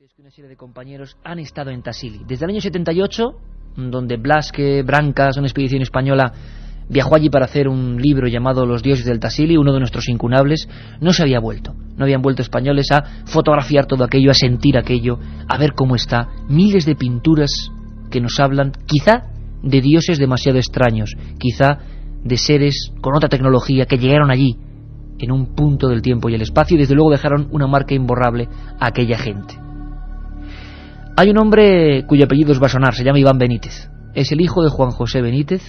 Benítez, que una serie de compañeros han estado en Tassili. Desde el año 78, donde Blasque, Brancas, una expedición española, viajó allí para hacer un libro llamado Los dioses del Tassili, uno de nuestros incunables, no se había vuelto. No habían vuelto españoles a fotografiar todo aquello, a sentir aquello, a ver cómo está. Miles de pinturas que nos hablan, quizá de dioses demasiado extraños, quizá de seres con otra tecnología que llegaron allí, en un punto del tiempo y el espacio, y desde luego dejaron una marca imborrable a aquella gente. Hay un hombre cuyo apellido os va a sonar, se llama Iván Benítez. Es el hijo de Juan José Benítez,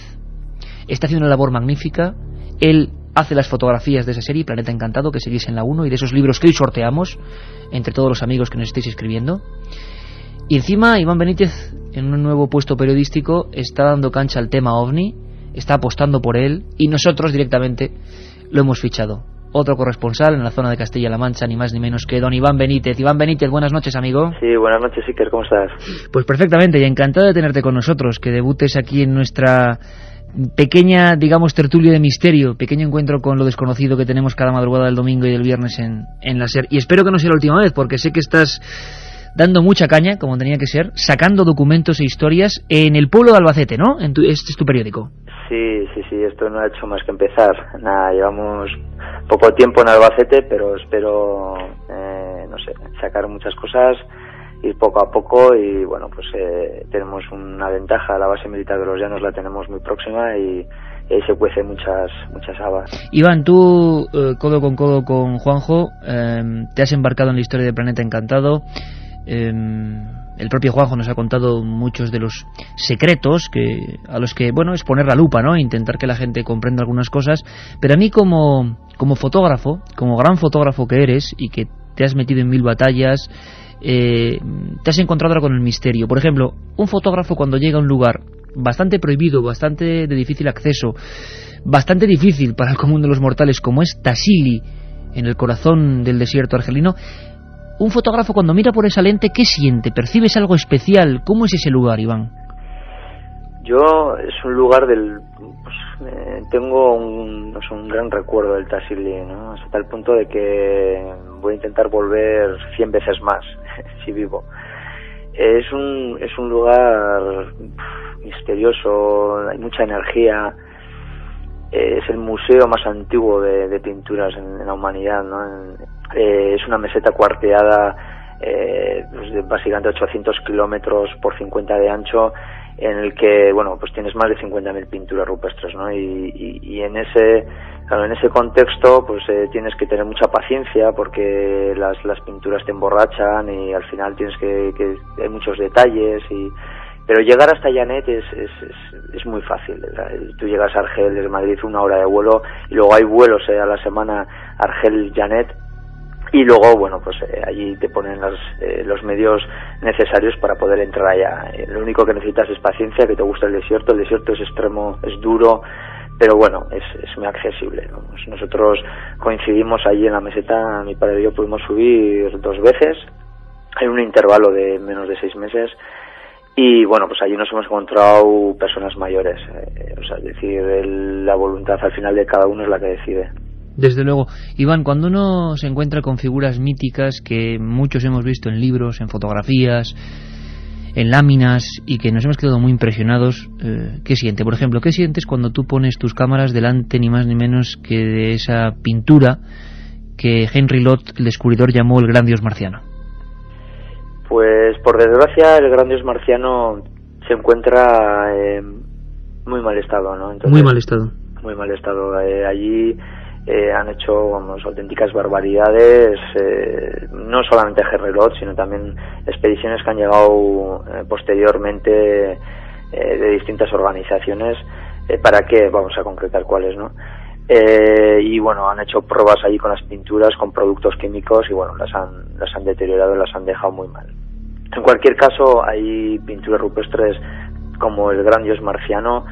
está haciendo una labor magnífica. Él hace las fotografías de esa serie, Planeta Encantado, que seguís en la 1, y de esos libros que hoy sorteamos entre todos los amigos que nos estáis escribiendo. Y encima Iván Benítez, en un nuevo puesto periodístico, está dando cancha al tema OVNI, está apostando por él, y nosotros directamente lo hemos fichado. Otro corresponsal en la zona de Castilla-La Mancha, ni más ni menos que don Iván Benítez. Iván Benítez, buenas noches, amigo. Sí, buenas noches, Iker, ¿cómo estás? Pues perfectamente, y encantado de tenerte con nosotros, que debutes aquí en nuestra pequeña, digamos, tertulia de misterio, pequeño encuentro con lo desconocido que tenemos cada madrugada del domingo y del viernes en la SER. Y espero que no sea la última vez, porque sé que estás dando mucha caña, como tenía que ser, sacando documentos e historias en el pueblo de Albacete, ¿no? Este es tu periódico. Sí, esto no ha hecho más que empezar. Nada, llevamos poco tiempo en Albacete, pero espero, no sé, sacar muchas cosas, ir poco a poco, y bueno, pues tenemos una ventaja. La base militar de Los Llanos la tenemos muy próxima y ahí se cuecen muchas habas. Iván, tú, codo con Juanjo, te has embarcado en la historia de Planeta Encantado. El propio Juanjo nos ha contado muchos de los secretos a los que, bueno, es poner la lupa, ¿no? Intentar que la gente comprenda algunas cosas. Pero a mí como fotógrafo, como gran fotógrafo que eres y que te has metido en 1000 batallas, te has encontrado ahora con el misterio. Por ejemplo, un fotógrafo cuando llega a un lugar bastante prohibido, bastante de difícil acceso, bastante difícil para el común de los mortales, como es Tassili, en el corazón del desierto argelino, un fotógrafo cuando mira por esa lente, ¿qué siente? ¿Percibes algo especial? ¿Cómo es ese lugar, Iván? Es un lugar tengo un gran recuerdo del Tassili, ¿no? Hasta el punto de que voy a intentar volver 100 veces más, si vivo. Es un lugar misterioso, hay mucha energía. Es el museo más antiguo de pinturas en la humanidad, ¿no? Es una meseta cuarteada, de básicamente 800 kilómetros por 50 de ancho, en el que, bueno, pues tienes más de 50.000 pinturas rupestres, ¿no? Y en ese contexto, pues tienes que tener mucha paciencia, porque las pinturas te emborrachan y al final tienes que hay muchos detalles. Pero llegar hasta Llanet es muy fácil. Tú llegas a Argel desde Madrid, 1 hora de vuelo, y luego hay vuelos a la semana Argel-Llanet, y luego, bueno, pues allí te ponen los medios necesarios para poder entrar allá. Lo único que necesitas es paciencia, que te gusta el desierto es extremo, es duro, pero bueno, es muy accesible, ¿no? Nosotros coincidimos allí en la meseta, mi padre y yo pudimos subir 2 veces, en un intervalo de menos de 6 meses, y bueno, pues allí nos hemos encontrado personas mayores, es decir, la voluntad al final de cada uno es la que decide. Desde luego. Iván, cuando uno se encuentra con figuras míticas que muchos hemos visto en libros, en fotografías, en láminas, y que nos hemos quedado muy impresionados, ¿qué siente? Por ejemplo, ¿qué sientes cuando tú pones tus cámaras delante ni más ni menos que de esa pintura que Henry Lott, el descubridor, llamó el gran dios marciano? Pues por desgracia el gran dios marciano se encuentra en muy mal estado, ¿no? Entonces, muy mal estado. Muy mal estado. Allí han hecho, auténticas barbaridades, no solamente Henry Lott, sino también expediciones que han llegado posteriormente de distintas organizaciones. ¿Para qué? Vamos a concretar cuáles, ¿no? Y bueno, han hecho pruebas allí con las pinturas, con productos químicos, y bueno, las han deteriorado, las han dejado muy mal. En cualquier caso, hay pinturas rupestres como el gran dios marciano,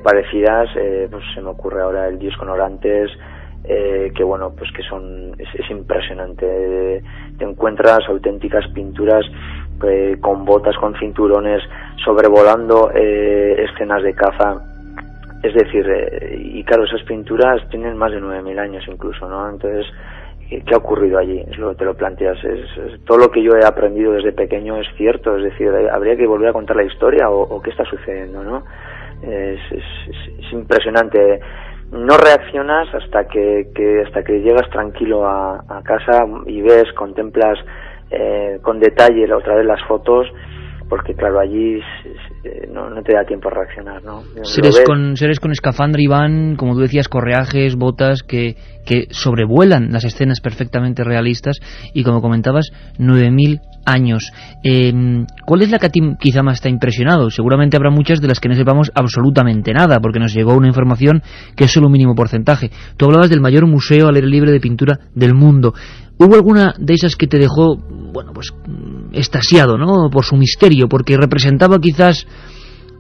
parecidas, pues se me ocurre ahora el dios con orantes, que bueno, pues que es impresionante. Te encuentras auténticas pinturas con botas, con cinturones, sobrevolando escenas de caza. Es decir, y claro, esas pinturas tienen más de 9.000 años incluso, ¿no? Entonces, ¿qué ha ocurrido allí? Es lo que te lo planteas. Todo lo que yo he aprendido desde pequeño es cierto, es decir, habría que volver a contar la historia o qué está sucediendo, ¿no? Es impresionante. No reaccionas hasta que llegas tranquilo a casa y ves, contemplas con detalle otra vez las fotos, porque claro, allí no te da tiempo a reaccionar, ¿no? Seres con escafandra, Iván, como tú decías, correajes, botas, que sobrevuelan las escenas perfectamente realistas, y como comentabas, 9.000 años. ¿Cuál es la que a ti quizá más te ha impresionado? Seguramente habrá muchas de las que no sepamos absolutamente nada, porque nos llegó una información que es solo un mínimo porcentaje. Tú hablabas del mayor museo al aire libre de pintura del mundo. ¿Hubo alguna de esas que te dejó, bueno, pues extasiado, ¿no?, por su misterio, porque representaba quizás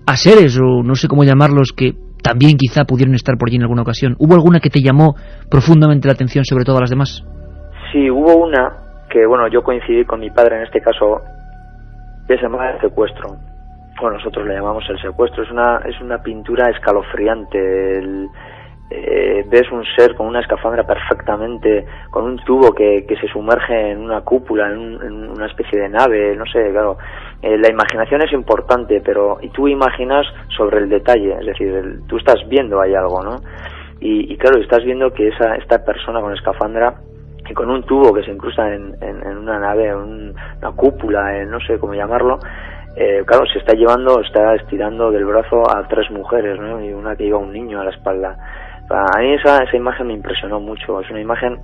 a seres, o no sé cómo llamarlos, que también quizá pudieron estar por allí en alguna ocasión? ¿Hubo alguna que te llamó profundamente la atención sobre todas las demás? Sí, hubo una que, bueno, yo coincidí con mi padre en este caso, que se llama El Secuestro. Bueno, nosotros le llamamos El Secuestro. Es una pintura escalofriante. Ves un ser con una escafandra perfectamente, con un tubo que se sumerge en una cúpula, en una especie de nave, no sé, claro. La imaginación es importante, y tú imaginas sobre el detalle, es decir, tú estás viendo ahí algo, ¿no? Y claro, estás viendo que esta persona con escafandra y con un tubo que se incrusta en una nave, en una cúpula, no sé cómo llamarlo, claro, está estirando del brazo a 3 mujeres, ¿no? Y una que lleva un niño a la espalda. A mí esa imagen me impresionó mucho. Es una imagen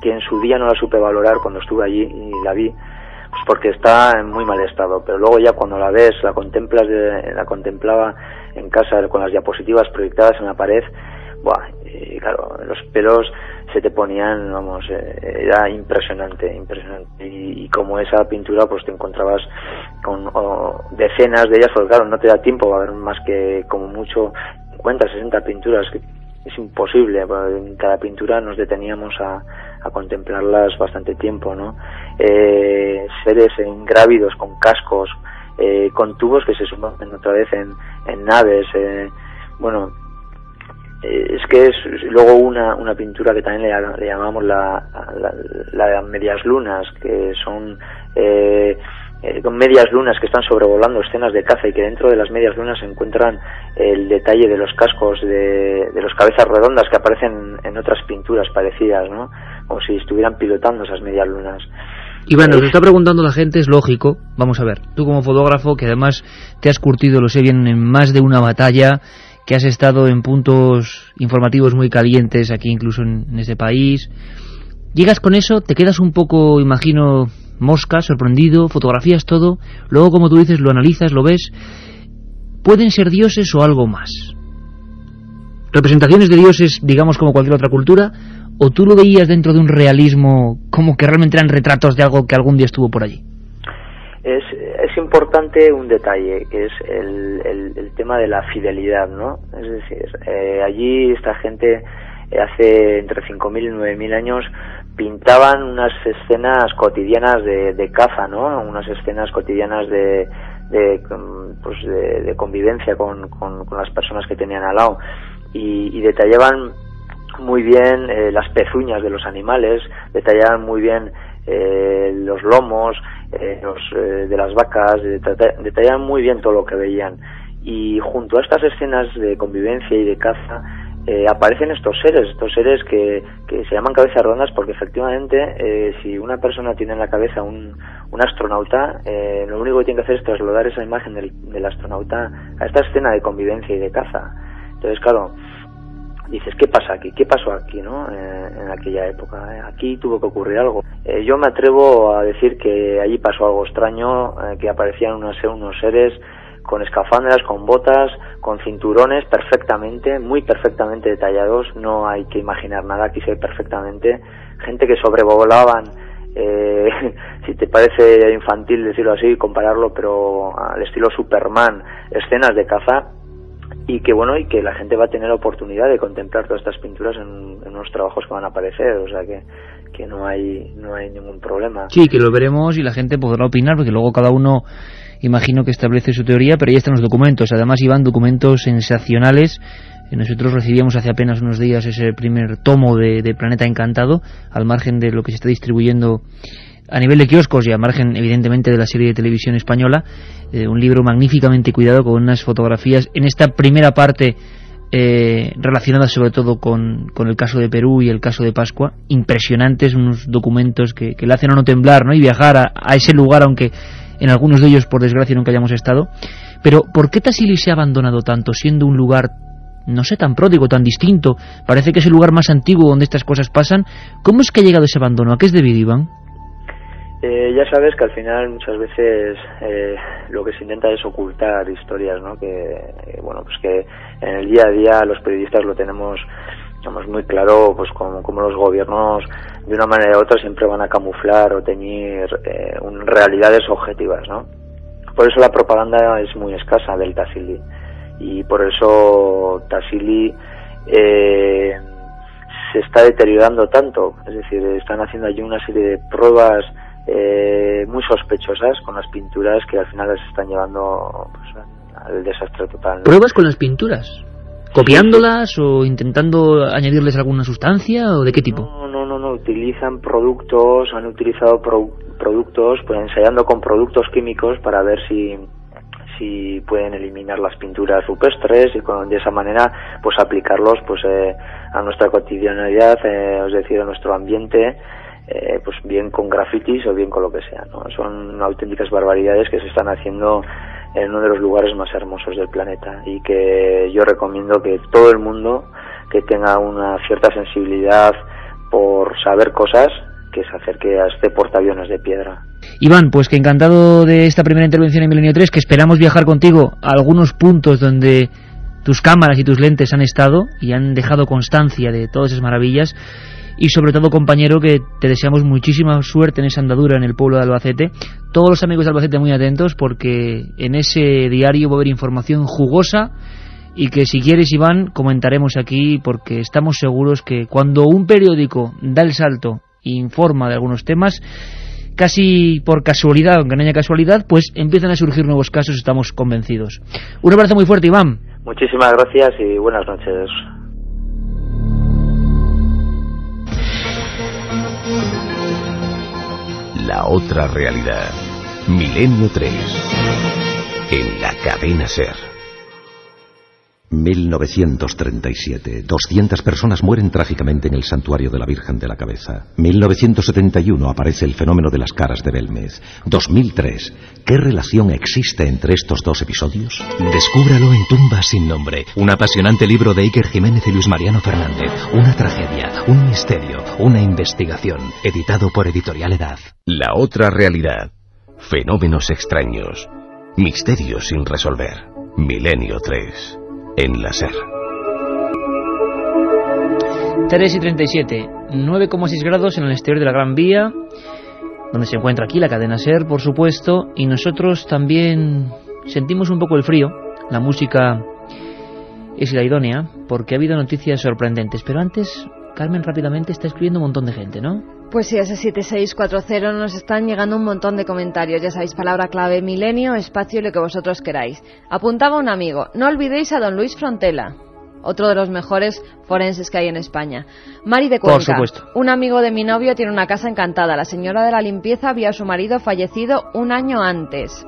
que en su día no la supe valorar cuando estuve allí y la vi, pues porque está en muy mal estado, pero luego ya cuando la ves, la contemplaba en casa con las diapositivas proyectadas en la pared, claro, los pelos se te ponían, vamos, era impresionante. Y como esa pintura, pues te encontrabas con decenas de ellas, porque claro, no te da tiempo a ver más que como mucho 50, 60 pinturas, que es imposible. En cada pintura nos deteníamos a contemplarlas bastante tiempo, ¿no? Seres ingrávidos con cascos, con tubos que se sumergen otra vez en naves, bueno, es que es luego una pintura que también le llamamos la medias lunas, que son con medias lunas que están sobrevolando escenas de caza, y que dentro de las medias lunas se encuentran el detalle de los cascos de los cabezas redondas que aparecen en otras pinturas parecidas, ¿no? Como si estuvieran pilotando esas medias lunas. Iván, nos está preguntando la gente, es lógico. Vamos a ver, tú como fotógrafo, que además te has curtido, lo sé bien, en más de una batalla, que has estado en puntos informativos muy calientes aquí incluso en este país, llegas con eso, te quedas un poco, imagino, mosca, sorprendido, fotografías todo, luego, como tú dices, lo analizas, lo ves. ¿Pueden ser dioses o algo más? ¿Representaciones de dioses, digamos, como cualquier otra cultura? ¿O tú lo veías dentro de un realismo como que realmente eran retratos de algo que algún día estuvo por allí? Es importante un detalle, que es el tema de la fidelidad, ¿no? Es decir, allí esta gente hace entre 5.000 y 9.000 años pintaban unas escenas cotidianas de caza, ¿no? Unas escenas cotidianas de convivencia con las personas que tenían al lado, y detallaban muy bien las pezuñas de los animales, detallaban muy bien los lomos de las vacas, detallaban muy bien todo lo que veían. Y junto a estas escenas de convivencia y de caza aparecen estos seres que se llaman cabezas redondas, porque efectivamente si una persona tiene en la cabeza un astronauta, lo único que tiene que hacer es trasladar esa imagen del astronauta a esta escena de convivencia y de caza. Entonces, claro, dices, ¿qué pasa aquí? ¿Qué pasó aquí, no? En aquella época. Aquí tuvo que ocurrir algo. Yo me atrevo a decir que allí pasó algo extraño, que aparecían unos seres con escafandras, con botas, con cinturones muy perfectamente detallados. No hay que imaginar nada, aquí se ve perfectamente. Gente que sobrevolaban, si te parece infantil decirlo así, compararlo, pero al estilo Superman, escenas de caza. Y que la gente va a tener oportunidad de contemplar todas estas pinturas en unos trabajos que van a aparecer, o sea que no hay ningún problema. Sí, que lo veremos y la gente podrá opinar, porque luego cada uno, imagino, que establece su teoría, pero ahí están los documentos. Además, Iván, documentos sensacionales, Nosotros recibíamos hace apenas unos días ese primer tomo de Planeta Encantado, al margen de lo que se está distribuyendo a nivel de kioscos y al margen, evidentemente, de la serie de televisión española. Un libro magníficamente cuidado, con unas fotografías en esta primera parte relacionadas sobre todo con el caso de Perú y el caso de Pascua, impresionantes, unos documentos que le hacen a uno temblar, ¿no? Y viajar a ese lugar, aunque en algunos de ellos, por desgracia, nunca hayamos estado. Pero ¿por qué Tassili se ha abandonado tanto, siendo un lugar, no sé, tan pródigo, tan distinto? Parece que es el lugar más antiguo donde estas cosas pasan. ¿Cómo es que ha llegado ese abandono? ¿A qué es debido, Iván? Ya sabes que al final muchas veces lo que se intenta es ocultar historias, ¿no? Bueno, pues que en el día a día los periodistas lo tenemos, digamos, muy claro, pues como los gobiernos de una manera u otra siempre van a camuflar o teñir realidades objetivas, ¿no? Por eso la propaganda es muy escasa del Tassili, y por eso Tassili se está deteriorando tanto. Es decir, están haciendo allí una serie de pruebas muy sospechosas con las pinturas que al final las están llevando, pues, al desastre total, ¿no? ¿Pruebas con las pinturas? ¿Copiándolas o intentando añadirles alguna sustancia o de qué tipo? No, utilizan productos, han utilizado productos, pues ensayando con productos químicos para ver si pueden eliminar las pinturas rupestres y de esa manera pues aplicarlos pues a nuestra cotidianidad, es decir, a nuestro ambiente, pues bien con grafitis o bien con lo que sea, ¿no? Son auténticas barbaridades que se están haciendo en uno de los lugares más hermosos del planeta, y que yo recomiendo que todo el mundo que tenga una cierta sensibilidad por saber cosas, que se acerque a este portaaviones de piedra. Iván, pues que encantado de esta primera intervención en Milenio 3, que esperamos viajar contigo a algunos puntos donde tus cámaras y tus lentes han estado y han dejado constancia de todas esas maravillas. Y sobre todo, compañero, que te deseamos muchísima suerte en esa andadura en el pueblo de Albacete. Todos los amigos de Albacete muy atentos, porque en ese diario va a haber información jugosa y que, si quieres, Iván, comentaremos aquí, porque estamos seguros que cuando un periódico da el salto e informa de algunos temas, casi por casualidad, aunque no haya casualidad, pues empiezan a surgir nuevos casos, estamos convencidos. Un abrazo muy fuerte, Iván. Muchísimas gracias y buenas noches. La otra realidad. Milenio 3. En la cadena SER. 1937. 200 personas mueren trágicamente en el santuario de la Virgen de la Cabeza. 1971 aparece el fenómeno de las caras de Belmez. 2003. ¿Qué relación existe entre estos dos episodios? Descúbralo en Tumbas sin nombre. Un apasionante libro de Iker Jiménez y Luis Mariano Fernández. Una tragedia, un misterio, una investigación. Editado por Editorial Edad. La otra realidad. Fenómenos extraños. Misterios sin resolver. Milenio 3. En la SER. 3:37, 9,6 grados en el exterior de la Gran Vía, donde se encuentra aquí la cadena SER, por supuesto, y nosotros también sentimos un poco el frío. La música es la idónea, porque ha habido noticias sorprendentes. Pero antes, Carmen, rápidamente, está escribiendo un montón de gente, ¿no? Pues sí, a ese 7640 nos están llegando un montón de comentarios. Ya sabéis, palabra clave, milenio, espacio y lo que vosotros queráis. Apuntaba un amigo: no olvidéis a don Luis Frontela, otro de los mejores forenses que hay en España. Mari de Cuenca: por supuesto. Un amigo de mi novio tiene una casa encantada. La señora de la limpieza vio a su marido fallecido un año antes.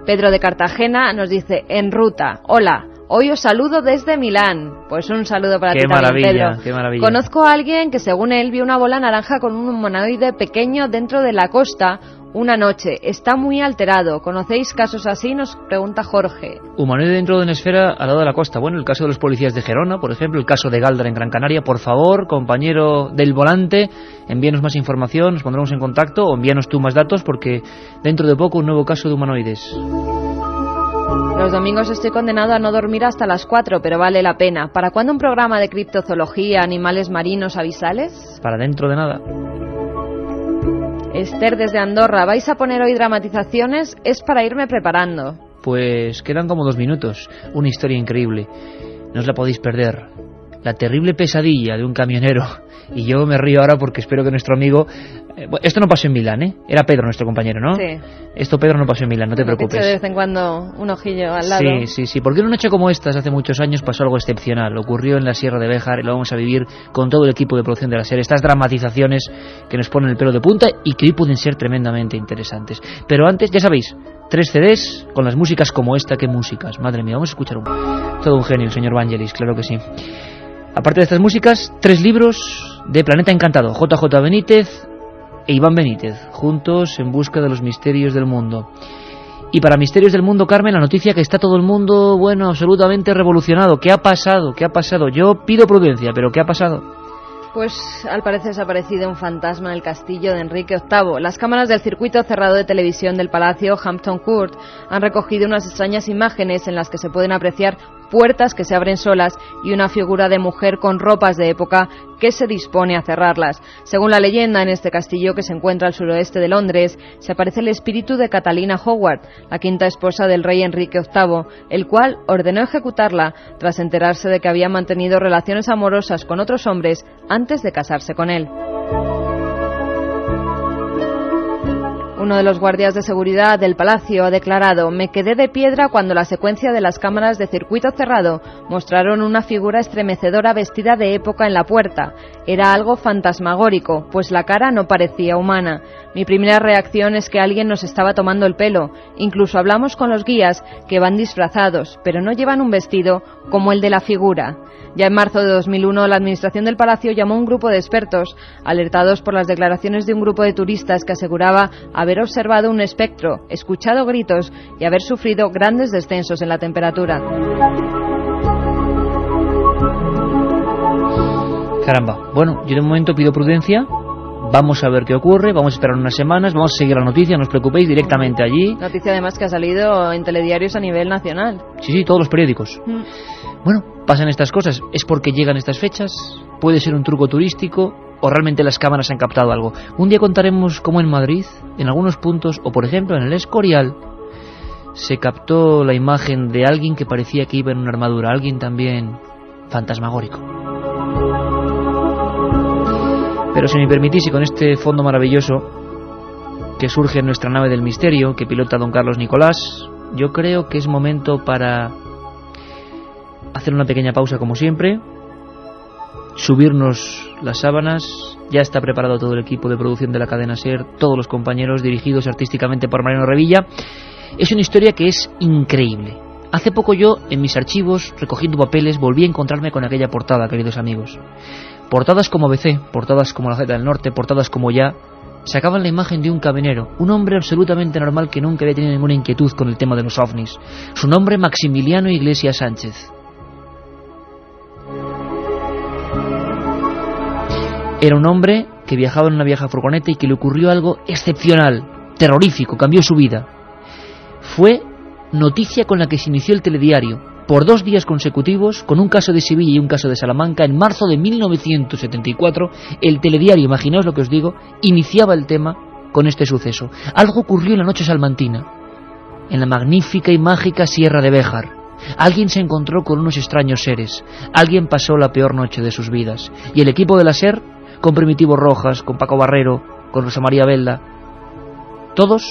Pedro de Cartagena nos dice: en ruta, hola, hoy os saludo desde Milán. Pues un saludo para ti también, Pedro. Qué maravilla. Conozco a alguien que, según él, vio una bola naranja con un humanoide pequeño dentro de la costa una noche. Está muy alterado. ¿Conocéis casos así?, nos pregunta Jorge. Humanoide dentro de una esfera al lado de la costa. Bueno, el caso de los policías de Gerona, por ejemplo, el caso de Galdar en Gran Canaria. Por favor, compañero del volante, envíanos más información, nos pondremos en contacto, o envíanos tú más datos, porque dentro de poco un nuevo caso de humanoides. Los domingos estoy condenado a no dormir hasta las 4, pero vale la pena. ¿Para cuándo un programa de criptozoología, animales marinos, avisales? Para dentro de nada. Esther desde Andorra: ¿vais a poner hoy dramatizaciones? Es para irme preparando. Pues quedan como 2 minutos. Una historia increíble. No os la podéis perder. La terrible pesadilla de un camionero. Y yo me río ahora porque espero que nuestro amigo Esto no pasó en Milán, ¿eh? Era Pedro nuestro compañero, ¿no? Sí. Esto Pedro no pasó en Milán, no te preocupes. De vez en cuando un ojillo al lado. Sí, porque en una noche como esta, hace muchos años, pasó algo excepcional. Ocurrió en la Sierra de Béjar y lo vamos a vivir con todo el equipo de producción de la serie. Estas dramatizaciones que nos ponen el pelo de punta y que hoy pueden ser tremendamente interesantes. Pero antes, ya sabéis, 3 CDs con las músicas como esta. ¿Qué músicas? Madre mía, vamos a escuchar todo un genio, el señor Vangelis, claro que sí. Aparte de estas músicas, 3 libros de Planeta Encantado, JJ Benítez e Iván Benítez, juntos en busca de los misterios del mundo. Y para Misterios del Mundo, Carmen, la noticia que está todo el mundo, bueno, absolutamente revolucionado. ¿Qué ha pasado? ¿Qué ha pasado? Yo pido prudencia, pero ¿qué ha pasado? Pues al parecer se ha aparecido un fantasma en el castillo de Enrique VIII. Las cámaras del circuito cerrado de televisión del Palacio Hampton Court han recogido unas extrañas imágenes en las que se pueden apreciar puertas que se abren solas y una figura de mujer con ropas de época que se dispone a cerrarlas. Según la leyenda, en este castillo que se encuentra al suroeste de Londres, se aparece el espíritu de Catalina Howard, la quinta esposa del rey Enrique VIII, el cual ordenó ejecutarla tras enterarse de que había mantenido relaciones amorosas con otros hombres antes de casarse con él. Uno de los guardias de seguridad del palacio ha declarado: me quedé de piedra cuando la secuencia de las cámaras de circuito cerrado mostraron una figura estremecedora vestida de época en la puerta. Era algo fantasmagórico, pues la cara no parecía humana. Mi primera reacción es que alguien nos estaba tomando el pelo. Incluso hablamos con los guías, que van disfrazados, pero no llevan un vestido como el de la figura. Ya en marzo de 2001, la administración del palacio llamó a un grupo de expertos, alertados por las declaraciones de un grupo de turistas que aseguraba haber observado un espectro, escuchado gritos y haber sufrido grandes descensos en la temperatura. Caramba, bueno, yo de momento pido prudencia. Vamos a ver qué ocurre, vamos a esperar unas semanas, vamos a seguir la noticia, no os preocupéis, directamente allí. Noticia además que ha salido en telediarios a nivel nacional. Sí, todos los periódicos. Bueno, pasan estas cosas, ¿es porque llegan estas fechas? ¿Puede ser un truco turístico? ¿O realmente las cámaras han captado algo? Un día contaremos cómo en Madrid, en algunos puntos, o por ejemplo en el Escorial, se captó la imagen de alguien que parecía que iba en una armadura, alguien también fantasmagórico. Pero si me permitís, y con este fondo maravilloso que surge en nuestra nave del misterio, que pilota don Carlos Nicolás, yo creo que es momento para hacer una pequeña pausa como siempre, subirnos las sábanas. Ya está preparado todo el equipo de producción de la cadena SER, todos los compañeros dirigidos artísticamente por Mariano Revilla. Es una historia que es increíble. Hace poco yo, en mis archivos, recogiendo papeles, volví a encontrarme con aquella portada, queridos amigos. Portadas como ABC, portadas como La Gaceta del Norte, portadas como Ya, sacaban la imagen de un camionero, un hombre absolutamente normal que nunca había tenido ninguna inquietud con el tema de los ovnis. Su nombre, Maximiliano Iglesias Sánchez. Era un hombre que viajaba en una vieja furgoneta y que le ocurrió algo excepcional, terrorífico, cambió su vida. Fue noticia con la que se inició el telediario, por 2 días consecutivos, con un caso de Sevilla y un caso de Salamanca. En marzo de 1974, el telediario, imaginaos lo que os digo, iniciaba el tema con este suceso. Algo ocurrió en la noche salmantina, en la magnífica y mágica Sierra de Béjar. Alguien se encontró con unos extraños seres, alguien pasó la peor noche de sus vidas, y el equipo de la SER, con Primitivo Rojas, con Paco Barrero, con Rosa María Belda, todos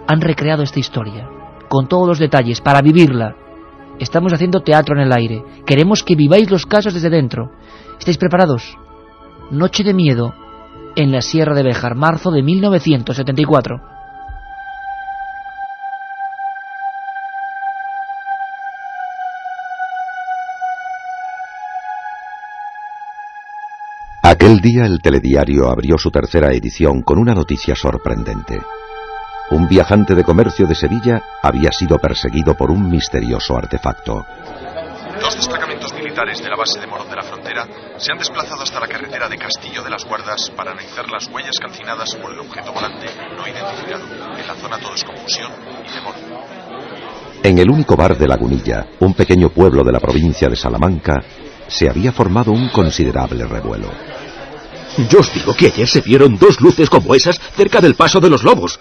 han recreado esta historia, con todos los detalles, para vivirla. Estamos haciendo teatro en el aire, queremos que viváis los casos desde dentro. ¿Estáis preparados? Noche de miedo, en la Sierra de Béjar, marzo de 1974. Aquel día el telediario abrió su tercera edición con una noticia sorprendente. Un viajante de comercio de Sevilla había sido perseguido por un misterioso artefacto. 2 destacamentos militares de la base de Morón de la Frontera se han desplazado hasta la carretera de Castillo de las Guardas para analizar las huellas calcinadas por el objeto volante no identificado. En la zona todo es confusión y temor. En el único bar de Lagunilla, un pequeño pueblo de la provincia de Salamanca, se había formado un considerable revuelo. Yo os digo que ayer se vieron 2 luces como esas cerca del Paso de los Lobos.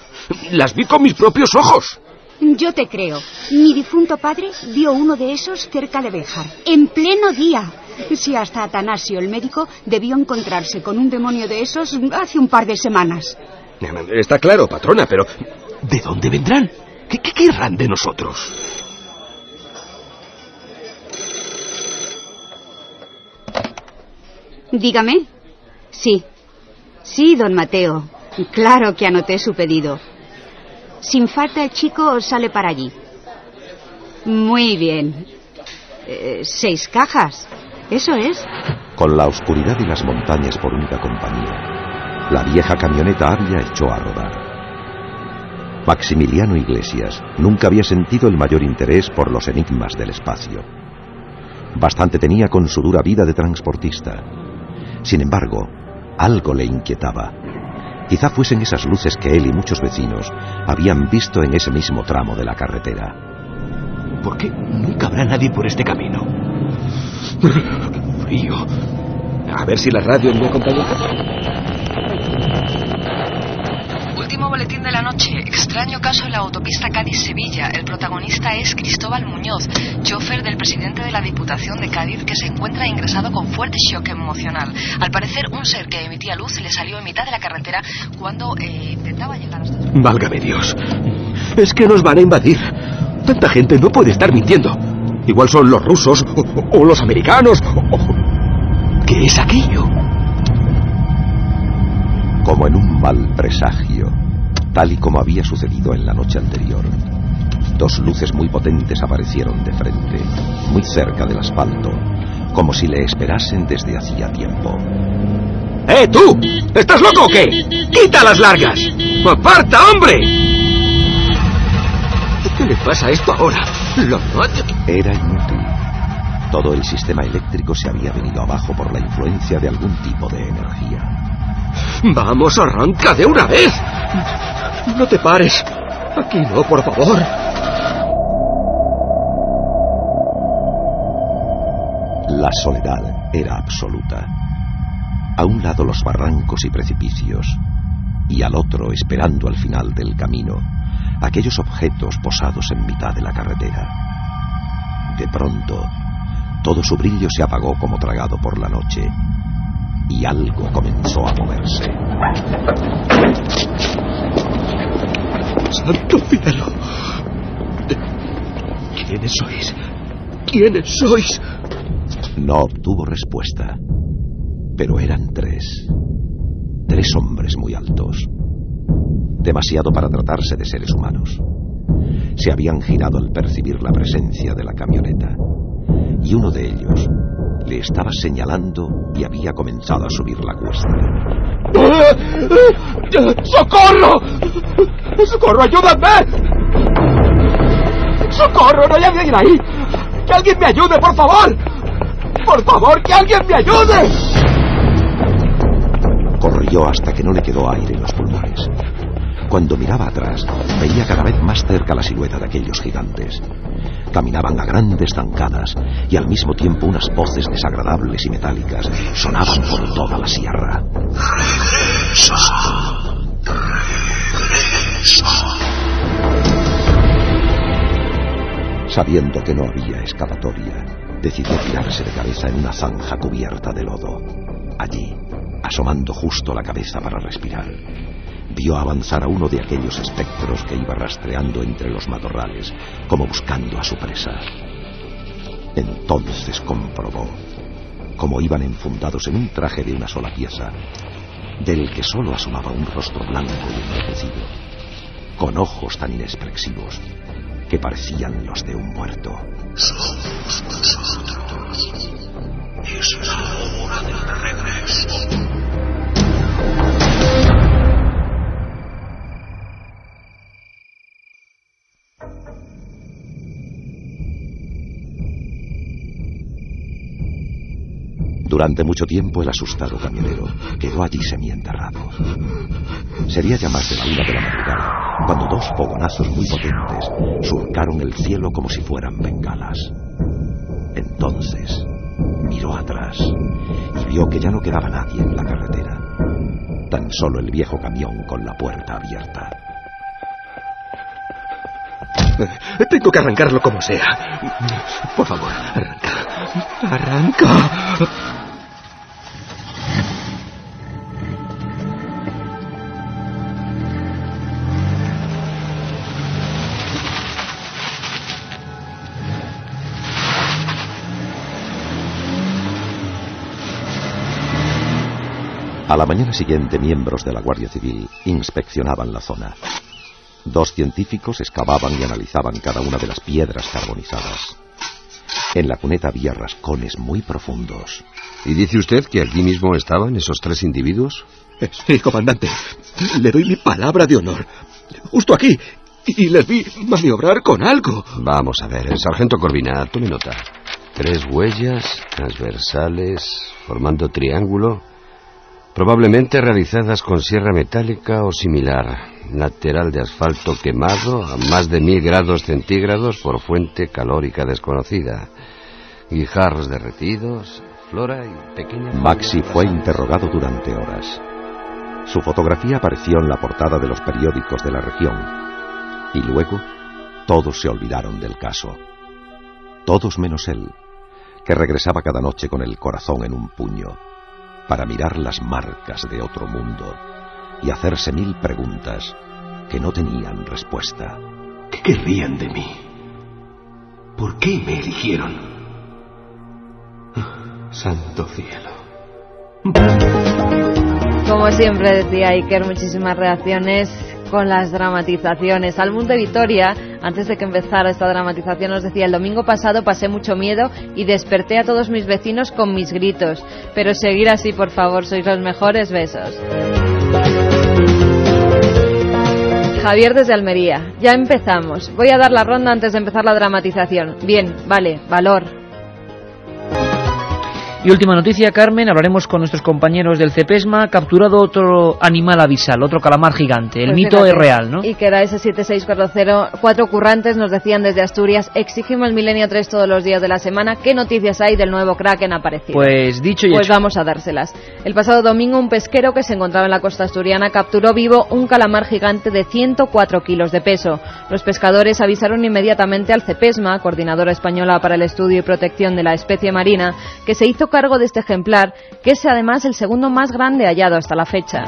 Las vi con mis propios ojos. Yo te creo. Mi difunto padre vio uno de esos cerca de Béjar, en pleno día. Si hasta Atanasio, el médico, debió encontrarse con un demonio de esos hace un par de semanas. Está claro, patrona, pero ¿de dónde vendrán? ¿Qué querrán de nosotros? Dígame. Sí, don Mateo. Claro que anoté su pedido. Sin falta el chico sale para allí. Muy bien. 6 cajas. Eso es. Con la oscuridad y las montañas por única compañía, la vieja camioneta avia echó a rodar. Maximiliano Iglesias nunca había sentido el mayor interés por los enigmas del espacio. Bastante tenía con su dura vida de transportista. Sin embargo, algo le inquietaba. Quizá fuesen esas luces que él y muchos vecinos habían visto en ese mismo tramo de la carretera. ¿Por qué nunca habrá nadie por este camino? ¡Qué frío! A ver si la radio me acompaña. Último boletín de la noche. Extraño caso en la autopista Cádiz-Sevilla. El protagonista es Cristóbal Muñoz, chofer del presidente de la Diputación de Cádiz, que se encuentra ingresado con fuerte shock emocional. Al parecer, un ser que emitía luz le salió en mitad de la carretera cuando intentaba llegar hasta... Válgame Dios. Es que nos van a invadir. Tanta gente no puede estar mintiendo. Igual son los rusos o los americanos. ¿Qué es aquello? Como en un mal presagio, tal y como había sucedido en la noche anterior, 2 luces muy potentes aparecieron de frente, muy cerca del asfalto, como si le esperasen desde hacía tiempo. ¡Eh, tú! ¿Estás loco o qué? ¡Quita las largas! ¡Aparta, hombre! ¿Qué le pasa a esto ahora? Era inútil. Todo el sistema eléctrico se había venido abajo por la influencia de algún tipo de energía. ¡Vamos, arranca de una vez! ¡No te pares! Aquí no, por favor. La soledad era absoluta. A un lado los barrancos y precipicios, y al otro, esperando al final del camino, aquellos objetos posados en mitad de la carretera. De pronto, todo su brillo se apagó como tragado por la noche, y algo comenzó a moverse. ¡Santo cielo! ¿Quiénes sois? ¿Quiénes sois? No obtuvo respuesta, pero eran 3. 3 hombres muy altos. Demasiado para tratarse de seres humanos. Se habían girado al percibir la presencia de la camioneta, y uno de ellos le estaba señalando y había comenzado a subir la cuesta. ¡Socorro! ¡Socorro, ayúdame! ¡Socorro, no hay alguien ahí! ¡Que alguien me ayude, por favor! ¡Por favor, que alguien me ayude! Corrió hasta que no le quedó aire en los pulmones. Cuando miraba atrás, veía cada vez más cerca la silueta de aquellos gigantes. Caminaban a grandes zancadas y al mismo tiempo unas voces desagradables y metálicas sonaban por toda la sierra. ¡Regresa! ¡Regresa! Sabiendo que no había escapatoria, decidió tirarse de cabeza en una zanja cubierta de lodo. Allí, asomando justo la cabeza para respirar, vio avanzar a uno de aquellos espectros que iba rastreando entre los matorrales, como buscando a su presa. Entonces comprobó cómo iban enfundados en un traje de una sola pieza, del que solo asomaba un rostro blanco y enrojecido, con ojos tan inexpresivos que parecían los de un muerto. Somos nosotros. Es la hora del regreso. Durante mucho tiempo el asustado camionero quedó allí semienterrado. Sería ya más de la 1 de la madrugada cuando 2 fogonazos muy potentes surcaron el cielo como si fueran bengalas. Entonces miró atrás y vio que ya no quedaba nadie en la carretera, tan solo el viejo camión con la puerta abierta. Tengo que arrancarlo como sea. Por favor, arranca. Arranca. A la mañana siguiente, miembros de la Guardia Civil inspeccionaban la zona. 2 científicos excavaban y analizaban cada una de las piedras carbonizadas. En la cuneta había rascones muy profundos. ¿Y dice usted que aquí mismo estaban esos 3 individuos? Sí, comandante. Le doy mi palabra de honor. Justo aquí. Y les vi maniobrar con algo. Vamos a ver, el sargento Corvina, tome nota. 3 huellas transversales formando triángulo, probablemente realizadas con sierra metálica o similar. Lateral de asfalto quemado a más de 1000 grados centígrados por fuente calórica desconocida. Guijarros derretidos, flora y pequeña... Maxi fue interrogado durante horas. Su fotografía apareció en la portada de los periódicos de la región. Y luego, todos se olvidaron del caso. Todos menos él, que regresaba cada noche con el corazón en un puño, para mirar las marcas de otro mundo y hacerse 1000 preguntas que no tenían respuesta. ¿Qué querrían de mí? ¿Por qué me eligieron? Santo cielo. Como siempre decía Iker, muchísimas reacciones con las dramatizaciones. Al Mundo de Vitoria, antes de que empezara esta dramatización, nos decía: el domingo pasado pasé mucho miedo y desperté a todos mis vecinos con mis gritos. Pero seguir así, por favor, sois los mejores. Besos. Javier desde Almería: ya empezamos. Voy a dar la ronda antes de empezar la dramatización. Bien, vale, valor. Y última noticia, Carmen, hablaremos con nuestros compañeros del CEPESMA. Capturado otro animal abisal, otro calamar gigante. El Pues mito fíjate, es real, ¿no? Y que era ese 7640. 4 currantes nos decían desde Asturias: exigimos Milenio 3 todos los días de la semana. ¿Qué noticias hay del nuevo Kraken aparecido? Pues dicho y Pues hecho. vamos a dárselas. El pasado domingo, un pesquero que se encontraba en la costa asturiana capturó vivo un calamar gigante de 104 kilos de peso. Los pescadores avisaron inmediatamente al CEPESMA, Coordinadora Española para el Estudio y Protección de la Especie Marina, que se hizo cargo de este ejemplar, que es además el segundo más grande hallado hasta la fecha.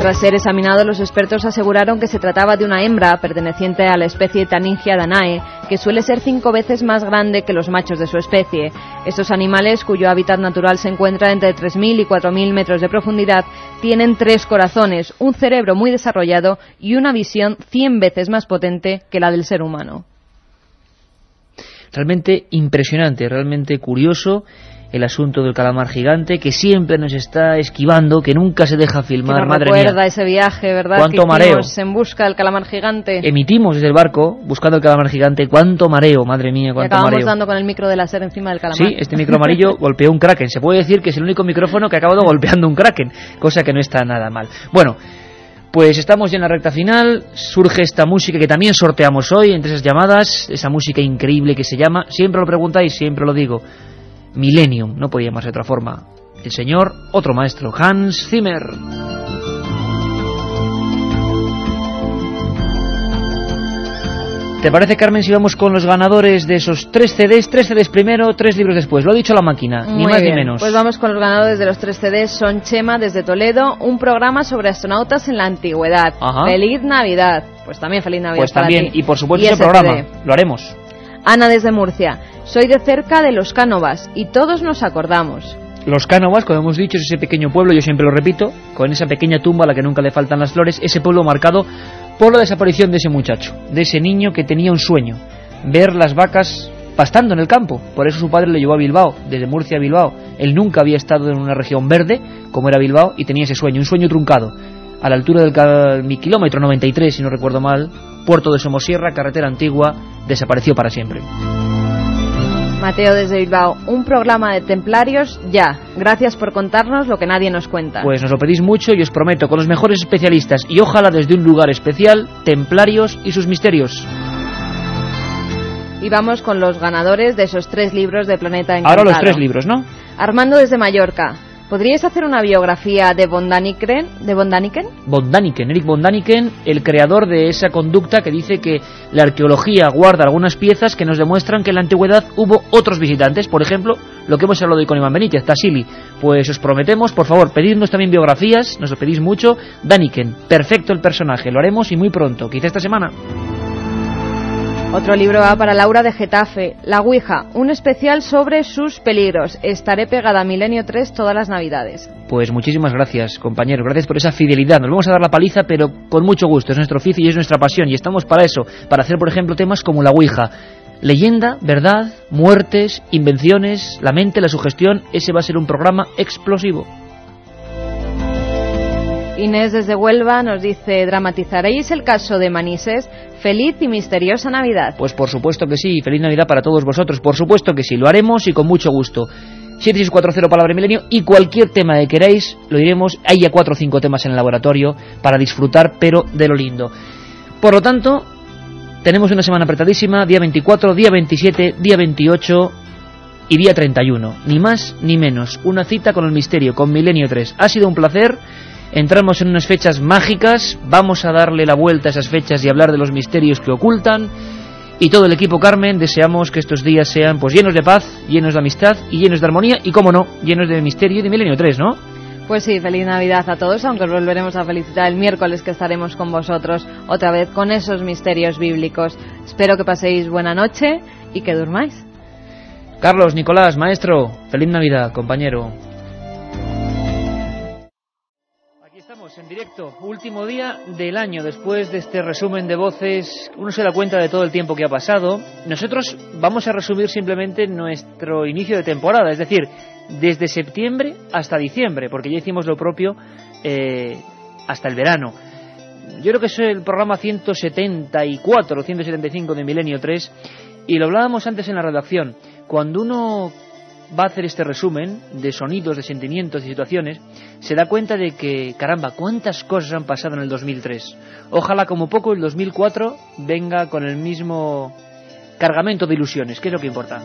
Tras ser examinado, los expertos aseguraron que se trataba de una hembra perteneciente a la especie Taningia danae, que suele ser 5 veces más grande que los machos de su especie. Estos animales, cuyo hábitat natural se encuentra entre 3.000 y 4.000 metros de profundidad, tienen 3 corazones, un cerebro muy desarrollado y una visión 100 veces más potente que la del ser humano. Realmente impresionante, realmente curioso el asunto del calamar gigante, que siempre nos está esquivando, que nunca se deja filmar. Que nos madre recuerda mía. ese viaje, ¿verdad? Cuánto que mareo. en busca del calamar gigante. Emitimos desde el barco buscando el calamar gigante. Cuánto mareo, madre mía, Y cuánto acabamos mareo. dando con el micro de láser encima del calamar. Sí, este micro amarillo golpeó un kraken. Se puede decir que es el único micrófono que ha acabado golpeando un kraken, cosa que no está nada mal. Bueno, pues estamos ya en la recta final. Surge esta música que también sorteamos hoy entre esas llamadas, esa música increíble que se llama, siempre lo preguntáis, siempre lo digo, Millennium, no podía llamarse de otra forma. El señor, otro maestro, Hans Zimmer. ¿Te parece, Carmen, si vamos con los ganadores de esos 3 CDs? 3 CDs primero, 3 libros después. Lo ha dicho la máquina, ni Muy más bien. ni menos. Pues vamos con los ganadores de los 3 CDs. Son Chema desde Toledo, un programa sobre astronautas en la antigüedad. Ajá. ¡Feliz Navidad! Pues también feliz Navidad Pues para también, ti. y por supuesto Y ese ese programa, CD. lo haremos. Ana desde Murcia: soy de cerca de Los Cánovas y todos nos acordamos. Los Cánovas, como hemos dicho, es ese pequeño pueblo, yo siempre lo repito, con esa pequeña tumba a la que nunca le faltan las flores, ese pueblo marcado por la desaparición de ese muchacho, de ese niño que tenía un sueño, ver las vacas pastando en el campo. Por eso su padre le llevó a Bilbao, desde Murcia a Bilbao. Él nunca había estado en una región verde, como era Bilbao, y tenía ese sueño, un sueño truncado. A la altura del kilómetro 93, si no recuerdo mal, puerto de Somosierra, carretera antigua, desapareció para siempre. Mateo desde Bilbao: un programa de templarios ya. Gracias por contarnos lo que nadie nos cuenta. Pues nos lo pedís mucho y os prometo, con los mejores especialistas y ojalá desde un lugar especial, templarios y sus misterios. Y vamos con los ganadores de esos 3 libros de Planeta Encantado. Ahora los 3 libros, ¿no? Armando desde Mallorca: ¿Podríais hacer una biografía de von Däniken? Eric von Däniken, el creador de esa conducta que dice que la arqueología guarda algunas piezas que nos demuestran que en la antigüedad hubo otros visitantes, por ejemplo, lo que hemos hablado hoy con Iván Benítez, Tassili. Pues os prometemos, por favor, pedidnos también biografías, nos lo pedís mucho. Däniken, perfecto el personaje, lo haremos y muy pronto, quizá esta semana. Otro libro va para Laura de Getafe, La Ouija, un especial sobre sus peligros. Estaré pegada a Milenio 3 todas las Navidades. Pues muchísimas gracias, compañeros, gracias por esa fidelidad. Nos vamos a dar la paliza, pero con mucho gusto, es nuestro oficio y es nuestra pasión, y estamos para eso, para hacer, por ejemplo, temas como La Ouija. Leyenda, verdad, muertes, invenciones, la mente, la sugestión, ese va a ser un programa explosivo. Inés desde Huelva nos dice, ¿dramatizaréis el caso de Manises? Feliz y misteriosa Navidad. Pues por supuesto que sí, feliz Navidad para todos vosotros, por supuesto que sí, lo haremos y con mucho gusto. 7640 Palabra Milenio, y cualquier tema que queráis lo iremos. Hay ya 4 o 5 temas en el laboratorio para disfrutar, pero de lo lindo. Por lo tanto, tenemos una semana apretadísima, día 24, día 27, día 28 y día 31. Ni más ni menos, una cita con el misterio, con Milenio 3. Ha sido un placer. Entramos en unas fechas mágicas, vamos a darle la vuelta a esas fechas y hablar de los misterios que ocultan. Y todo el equipo Carmen deseamos que estos días sean pues llenos de paz, llenos de amistad y llenos de armonía y, como no, llenos de misterio y de Milenio 3, ¿no? Pues sí, feliz Navidad a todos, aunque os volveremos a felicitar el miércoles, que estaremos con vosotros otra vez con esos misterios bíblicos. Espero que paséis buena noche y que durmáis. Carlos, Nicolás, maestro, feliz Navidad, compañero. En directo, último día del año. Después de este resumen de voces, uno se da cuenta de todo el tiempo que ha pasado. Nosotros vamos a resumir simplemente nuestro inicio de temporada, es decir, desde septiembre hasta diciembre, porque ya hicimos lo propio hasta el verano. Yo creo que es el programa 174 o 175 de Milenio 3, y lo hablábamos antes en la redacción. Cuando uno va a hacer este resumen de sonidos, de sentimientos y situaciones, se da cuenta de que, caramba, cuántas cosas han pasado en el 2003. Ojalá como poco el 2004 venga con el mismo cargamento de ilusiones, que es lo que importa.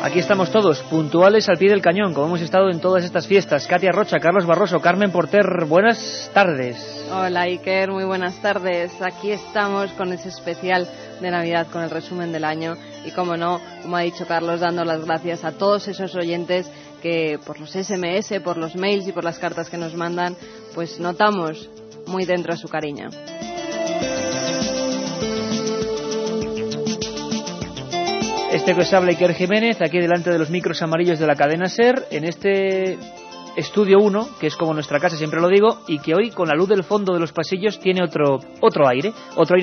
Aquí estamos todos, puntuales al pie del cañón, como hemos estado en todas estas fiestas. Katia Rocha, Carlos Barroso, Carmen Porter, buenas tardes. Hola Iker, muy buenas tardes. Aquí estamos con ese especial de Navidad, con el resumen del año. Y como no, como ha dicho Carlos, dando las gracias a todos esos oyentes que por los SMS, por los mails y por las cartas que nos mandan, pues notamos muy dentro su cariño. Este que os habla Iker Jiménez, aquí delante de los micros amarillos de la cadena SER, en este estudio 1, que es como nuestra casa, siempre lo digo, y que hoy, con la luz del fondo de los pasillos, tiene otro aire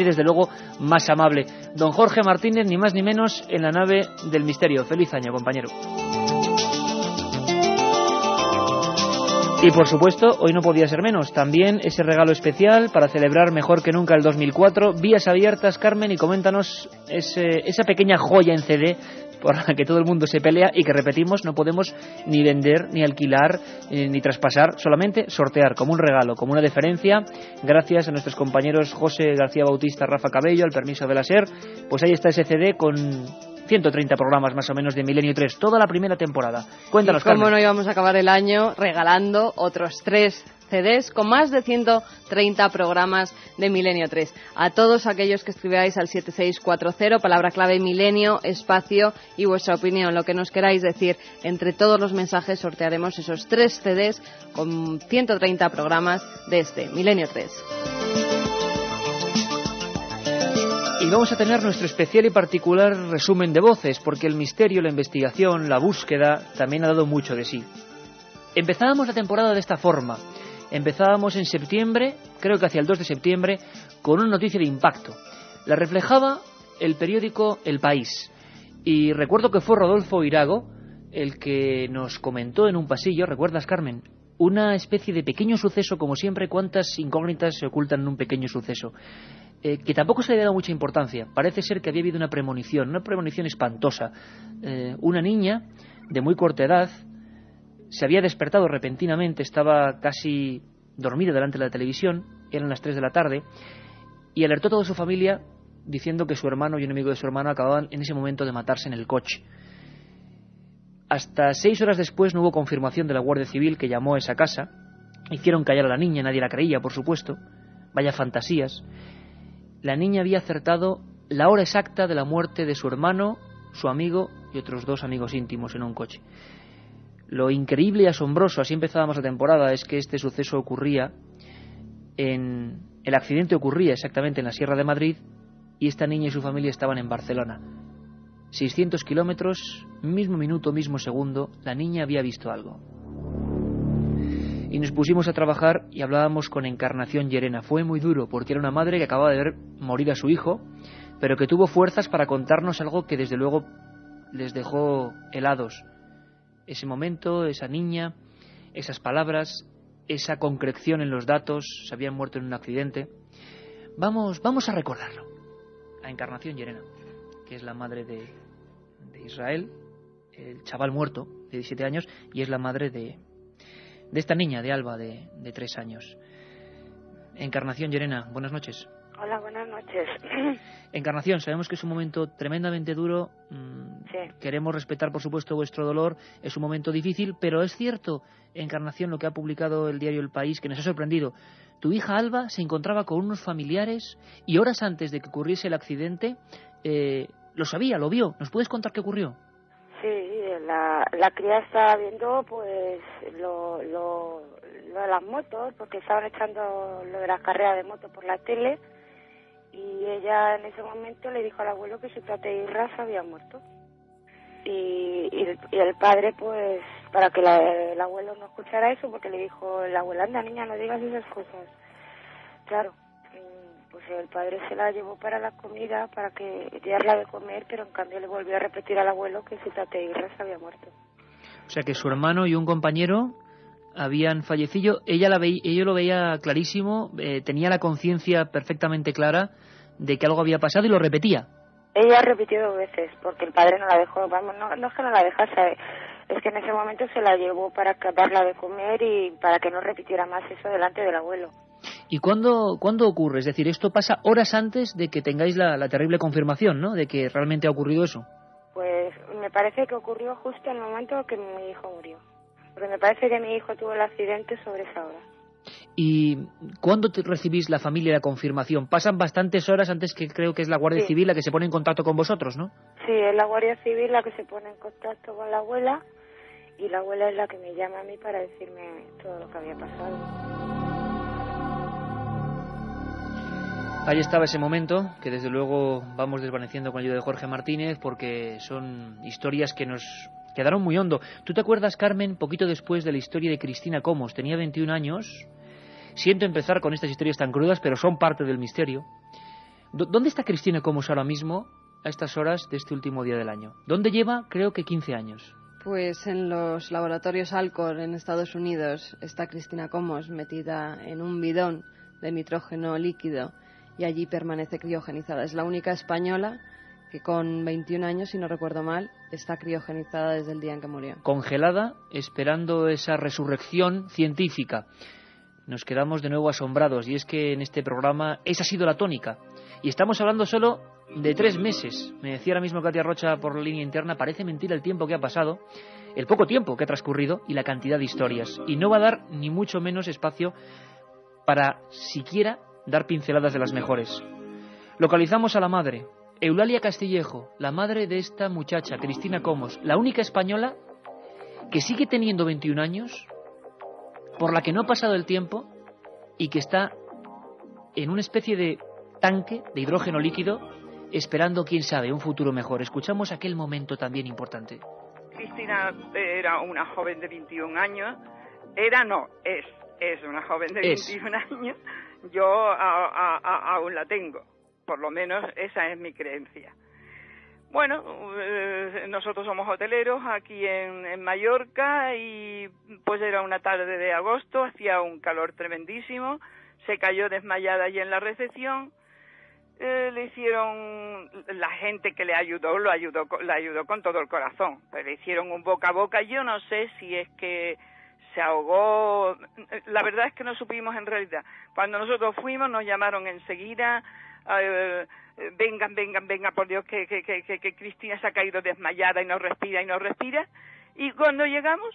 desde luego más amable. Don Jorge Martínez, ni más ni menos, en la nave del misterio. Feliz año, compañero. Y por supuesto, hoy no podía ser menos, también ese regalo especial para celebrar mejor que nunca el 2004, vías abiertas, Carmen, y coméntanos esa pequeña joya en CD por la que todo el mundo se pelea y que, repetimos, no podemos ni vender, ni alquilar, ni traspasar, solamente sortear como un regalo, como una deferencia, gracias a nuestros compañeros José García Bautista, Rafa Cabello, al permiso de la SER. Pues ahí está ese CD con 130 programas más o menos de Milenio 3, toda la primera temporada. Cuéntanos, Carmen. ¿Cómo no íbamos a acabar el año regalando otros 3 CDs con más de 130 programas de Milenio 3? A todos aquellos que escribáis al 7640, palabra clave Milenio, espacio y vuestra opinión, lo que nos queráis decir. Entre todos los mensajes sortearemos esos 3 CDs con 130 programas de este Milenio 3. Y vamos a tener nuestro especial y particular resumen de voces, porque el misterio, la investigación, la búsqueda también ha dado mucho de sí. Empezábamos la temporada de esta forma. Empezábamos en septiembre, creo que hacia el 2 de septiembre, con una noticia de impacto. La reflejaba el periódico El País. Y recuerdo que fue Rodolfo Irago el que nos comentó en un pasillo, ¿recuerdas, Carmen? Una especie de pequeño suceso, como siempre, cuántas incógnitas se ocultan en un pequeño suceso. Que tampoco se le había dado mucha importancia. Parece ser que había habido una premonición espantosa. Una niña de muy corta edad se había despertado repentinamente, estaba casi dormida delante de la televisión, eran las 3 de la tarde, y alertó a toda su familia diciendo que su hermano y un amigo de su hermano acababan en ese momento de matarse en el coche. Hasta 6 horas después no hubo confirmación de la Guardia Civil, que llamó a esa casa. Hicieron callar a la niña, nadie la creía, por supuesto. Vaya fantasías. La niña había acertado la hora exacta de la muerte de su hermano, su amigo y otros 2 amigos íntimos en un coche. Lo increíble y asombroso, así empezábamos la temporada, es que este suceso ocurría el accidente ocurría exactamente en la Sierra de Madrid y esta niña y su familia estaban en Barcelona. 600 kilómetros, mismo minuto, mismo segundo, la niña había visto algo. Y nos pusimos a trabajar y hablábamos con Encarnación Llerena. Fue muy duro porque era una madre que acababa de ver morir a su hijo, pero que tuvo fuerzas para contarnos algo que desde luego les dejó helados. Ese momento, esa niña, esas palabras, esa concreción en los datos, se habían muerto en un accidente. Vamos a recordarlo. A Encarnación Llerena, que es la madre de Israel, el chaval muerto de 17 años, y es la madre de esta niña, de Alba, de 3 años. Encarnación Llerena, buenas noches. Hola, buenas noches. Encarnación, sabemos que es un momento tremendamente duro. Sí. Queremos respetar, por supuesto, vuestro dolor. Es un momento difícil, pero es cierto, Encarnación, lo que ha publicado el diario El País, que nos ha sorprendido. Tu hija Alba se encontraba con unos familiares y horas antes de que ocurriese el accidente, lo sabía, lo vio. ¿Nos puedes contar qué ocurrió? Sí, la cría estaba viendo pues lo de las motos, porque estaban echando lo de las carreras de moto por la tele, y ella en ese momento le dijo al abuelo que su tata Irra se había muerto. Y el padre, pues, para que el abuelo no escuchara eso, porque le dijo el abuelo, anda niña, no digas esas cosas. Claro, pues el padre se la llevó para la comida, para que darla de comer, pero en cambio le volvió a repetir al abuelo que su tata Irra se había muerto. O sea que su hermano y un compañero habían fallecido. Ella lo veía clarísimo, tenía la conciencia perfectamente clara de que algo había pasado y lo repetía. Ella repitió 2 veces, porque el padre no la dejó, vamos, no es que no la dejase, es que en ese momento se la llevó para darla de comer y para que no repitiera más eso delante del abuelo. ¿Y cuándo ocurre? Es decir, esto pasa horas antes de que tengáis la terrible confirmación, ¿no?, de que realmente ha ocurrido eso. Pues me parece que ocurrió justo en el momento que mi hijo murió, porque me parece que mi hijo tuvo el accidente sobre esa hora. ¿Y cuándo recibís la familia la confirmación? Pasan bastantes horas antes, que creo que es la Guardia Civil la que se pone en contacto con vosotros, ¿no? Sí, es la Guardia Civil la que se pone en contacto con la abuela, y la abuela es la que me llama a mí para decirme todo lo que había pasado. Ahí estaba ese momento, que desde luego vamos desvaneciendo con la ayuda de Jorge Martínez, porque son historias que nos quedaron muy hondo. ¿Tú te acuerdas, Carmen, poquito después de la historia de Cristina Comos? Tenía 21 años. Siento empezar con estas historias tan crudas, pero son parte del misterio. ¿Dónde está Cristina Comos ahora mismo, a estas horas de este último día del año? ¿Dónde lleva? Creo que 15 años. Pues en los laboratorios Alcor en Estados Unidos está Cristina Comos metida en un bidón de nitrógeno líquido y allí permanece criogenizada. Es la única española que con 21 años, si no recuerdo mal, está criogenizada desde el día en que murió. Congelada, esperando esa resurrección científica. Nos quedamos de nuevo asombrados, y es que en este programa esa ha sido la tónica. Y estamos hablando solo de 3 meses. Me decía ahora mismo Katia Rocha por la línea interna, parece mentira el tiempo que ha pasado, el poco tiempo que ha transcurrido y la cantidad de historias. Y no va a dar ni mucho menos espacio para siquiera dar pinceladas de las mejores. Localizamos a la madre, Eulalia Castillejo, la madre de esta muchacha, Cristina Comos, la única española que sigue teniendo 21 años, por la que no ha pasado el tiempo y que está en una especie de tanque de hidrógeno líquido esperando, quién sabe, un futuro mejor. Escuchamos aquel momento también importante. Cristina era una joven de 21 años. Es una joven de 21 años. Yo aún la tengo. Por lo menos esa es mi creencia. Bueno, nosotros somos hoteleros aquí en Mallorca y pues era una tarde de agosto, hacía un calor tremendísimo, se cayó desmayada allí en la recepción, le hicieron, la gente que la ayudó con todo el corazón, pero le hicieron un boca a boca. Yo no sé si es que se ahogó. La verdad es que no supimos en realidad. Cuando nosotros fuimos nos llamaron enseguida, vengan, por Dios, que Cristina se ha caído desmayada y no respira. Y cuando llegamos,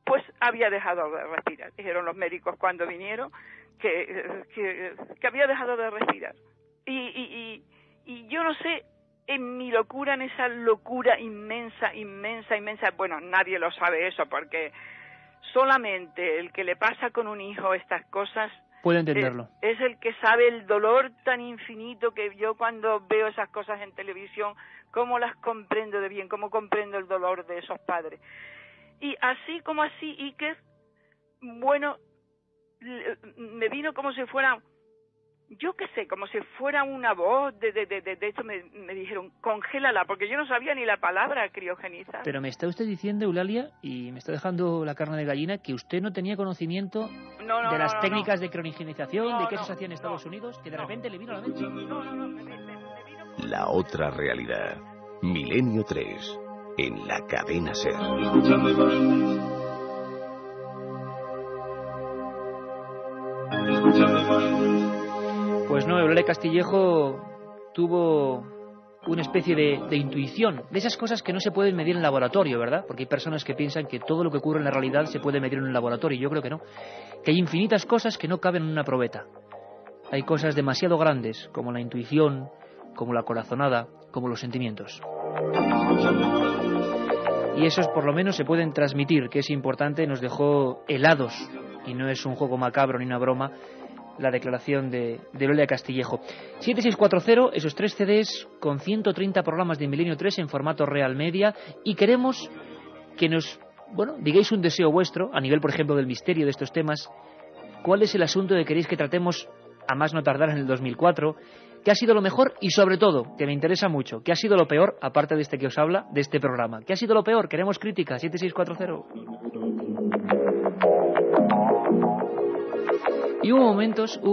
pues había dejado de respirar. Dijeron los médicos cuando vinieron que había dejado de respirar. Y yo no sé, en mi locura, en esa locura inmensa, bueno, nadie lo sabe eso, porque solamente el que le pasa con un hijo estas cosas puede entenderlo. Es el que sabe el dolor tan infinito que yo cuando veo esas cosas en televisión, cómo las comprendo de bien, cómo comprendo el dolor de esos padres. Y así como así, Iker, bueno, me vino como si fuera, yo qué sé, como si fuera una voz de esto, me dijeron, congélala, porque yo no sabía ni la palabra criogenizar. Pero me está usted diciendo, Eulalia, y me está dejando la carne de gallina, que usted no tenía conocimiento de las técnicas de criogenización, de qué se hacía en Estados Unidos, que de repente le vino a la mente. La otra realidad. Milenio 3, en la cadena SER. Pues no, Eulalia Castillejo tuvo una especie de intuición, de esas cosas que no se pueden medir en laboratorio, ¿verdad? Porque hay personas que piensan que todo lo que ocurre en la realidad se puede medir en un laboratorio, y yo creo que no. Que hay infinitas cosas que no caben en una probeta. Hay cosas demasiado grandes, como la intuición, como la corazonada, como los sentimientos. Y esos por lo menos se pueden transmitir, que es importante. Nos dejó helados, y no es un juego macabro ni una broma, la declaración de Eulalia Castillejo. 7640, esos 3 CDs con 130 programas de Milenio 3 en formato Real Media, y queremos que nos, digáis un deseo vuestro, a nivel, por ejemplo, del misterio de estos temas. ¿Cuál es el asunto que queréis que tratemos a más no tardar en el 2004? ¿Qué ha sido lo mejor? Y sobre todo, que me interesa mucho, ¿qué ha sido lo peor, aparte de este que os habla, de este programa? ¿Qué ha sido lo peor? Queremos crítica. 7640. Y hubo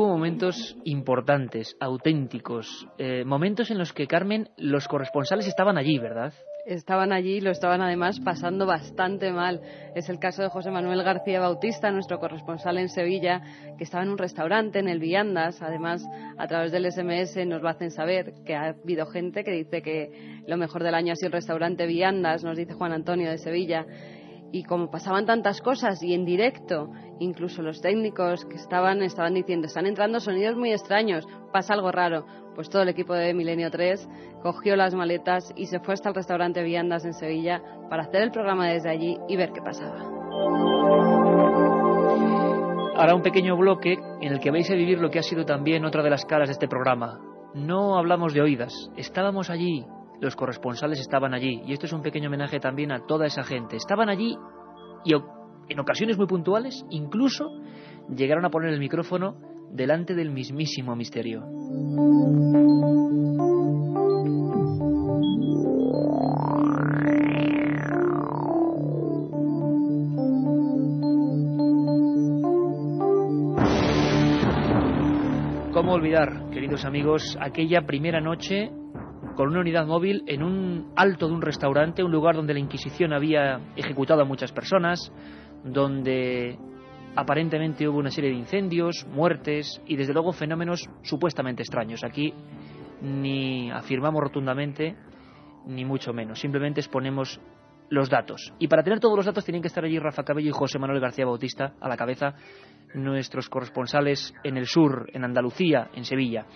momentos importantes, auténticos, momentos en los que, Carmen, los corresponsales estaban allí, ¿verdad? Estaban allí, lo estaban además pasando bastante mal. Es el caso de José Manuel García Bautista, nuestro corresponsal en Sevilla, que estaba en un restaurante, en el Viandas. Además, a través del SMS nos lo hacen saber, que ha habido gente que dice que lo mejor del año ha sido el restaurante Viandas, nos dice Juan Antonio de Sevilla. Y como pasaban tantas cosas y en directo, incluso los técnicos que estaban diciendo, están entrando sonidos muy extraños, pasa algo raro. Pues todo el equipo de Milenio 3 cogió las maletas y se fue hasta el restaurante Viandas en Sevilla para hacer el programa desde allí y ver qué pasaba. Ahora un pequeño bloque en el que vais a vivir lo que ha sido también otra de las caras de este programa. No hablamos de oídas, estábamos allí. Los corresponsales estaban allí, y esto es un pequeño homenaje también a toda esa gente. Estaban allí y en ocasiones muy puntuales incluso llegaron a poner el micrófono delante del mismísimo misterio. ¿Cómo olvidar, queridos amigos, aquella primera noche con una unidad móvil en un alto de un restaurante, un lugar donde la Inquisición había ejecutado a muchas personas, donde aparentemente hubo una serie de incendios, muertes y desde luego fenómenos supuestamente extraños? Aquí ni afirmamos rotundamente ni mucho menos, simplemente exponemos los datos. Y para tener todos los datos tienen que estar allí Rafa Cabello y José Manuel García Bautista a la cabeza, nuestros corresponsales en el sur, en Andalucía, en Sevilla.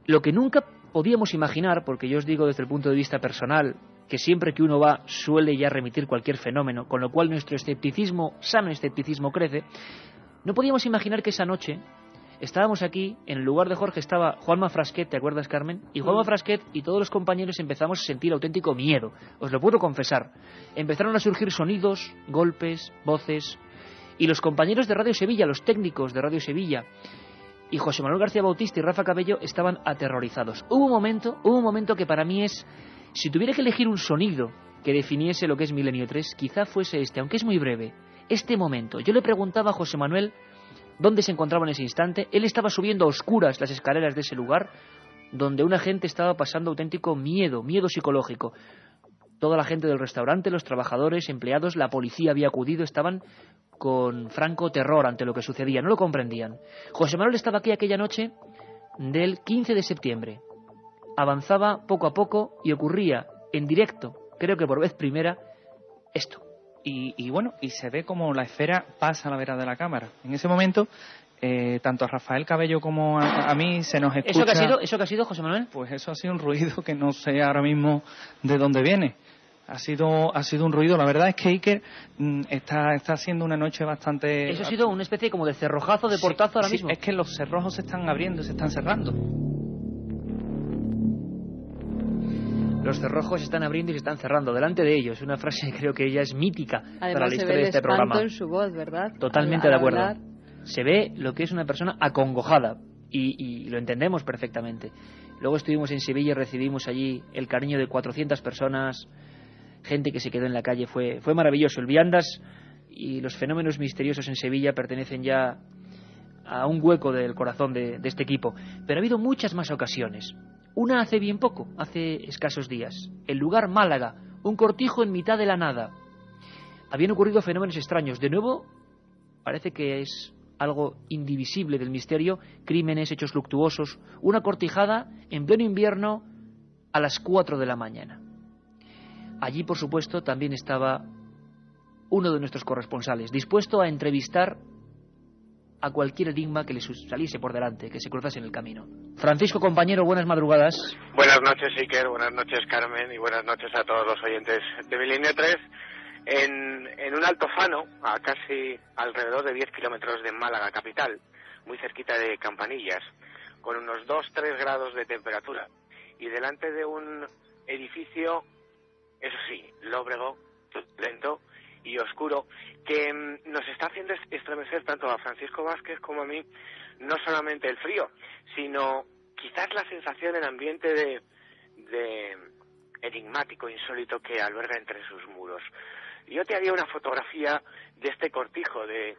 Lo que nunca podíamos imaginar, porque yo os digo desde el punto de vista personal, que siempre que uno va suele ya remitir cualquier fenómeno, con lo cual nuestro escepticismo, sano escepticismo, crece. No podíamos imaginar que esa noche estábamos aquí, en el lugar de Jorge estaba Juanma Frasquet, ¿te acuerdas, Carmen? Y Juanma Frasquet y todos los compañeros empezamos a sentir auténtico miedo, os lo puedo confesar. Empezaron a surgir sonidos, golpes, voces, y los compañeros de Radio Sevilla, los técnicos de Radio Sevilla, y José Manuel García Bautista y Rafa Cabello estaban aterrorizados. Hubo un momento que para mí es, si tuviera que elegir un sonido que definiese lo que es Milenio 3, quizá fuese este, aunque es muy breve, este momento. Yo le preguntaba a José Manuel dónde se encontraba en ese instante. Él estaba subiendo a oscuras las escaleras de ese lugar, donde una gente estaba pasando auténtico miedo psicológico. Toda la gente del restaurante, los trabajadores, empleados, la policía había acudido, estaban con franco terror ante lo que sucedía, no lo comprendían. José Manuel estaba aquí aquella noche del 15 de septiembre. Avanzaba poco a poco y ocurría en directo, creo que por vez primera, esto. Y bueno, y se ve como la esfera pasa a la vera de la cámara. En ese momento, tanto a Rafael Cabello como a mí se nos escucha... ¿Eso qué ha sido, José Manuel? Pues eso ha sido un ruido que no sé ahora mismo de dónde viene. Ha sido un ruido. La verdad es que Iker está haciendo una noche bastante... Eso ha sido una especie como de cerrojazo, de portazo ahora mismo. Es que los cerrojos se están abriendo, se están cerrando. Los cerrojos se están abriendo y se están cerrando delante de ellos. Una frase que creo que ella es mítica para la historia de este programa. En su voz, ¿verdad? Totalmente de acuerdo. Se ve lo que es una persona acongojada y lo entendemos perfectamente. Luego estuvimos en Sevilla y recibimos allí el cariño de 400 personas, gente que se quedó en la calle. Fue maravilloso. El Viandas y los fenómenos misteriosos en Sevilla pertenecen ya a un hueco del corazón de este equipo. Pero ha habido muchas más ocasiones. Una hace bien poco, hace escasos días. El lugar Málaga, un cortijo en mitad de la nada. Habían ocurrido fenómenos extraños. De nuevo, parece que es algo indivisible del misterio. Crímenes, hechos luctuosos. Una cortijada en pleno invierno a las 4 de la mañana. Allí, por supuesto, también estaba uno de nuestros corresponsales, dispuesto a entrevistar a cualquier enigma que le saliese por delante, que se cruzase en el camino. Francisco, compañero, buenas madrugadas. Buenas noches, Iker, buenas noches, Carmen, y buenas noches a todos los oyentes de Milenio 3. En un altozano, a casi alrededor de 10 kilómetros de Málaga capital, muy cerquita de Campanillas, con unos 2-3 grados de temperatura, y delante de un edificio, eso sí, lóbrego, lento y oscuro, que nos está haciendo estremecer tanto a Francisco Vázquez como a mí, no solamente el frío, sino quizás la sensación, el ambiente de enigmático, insólito que alberga entre sus muros. Yo te haría una fotografía de este cortijo de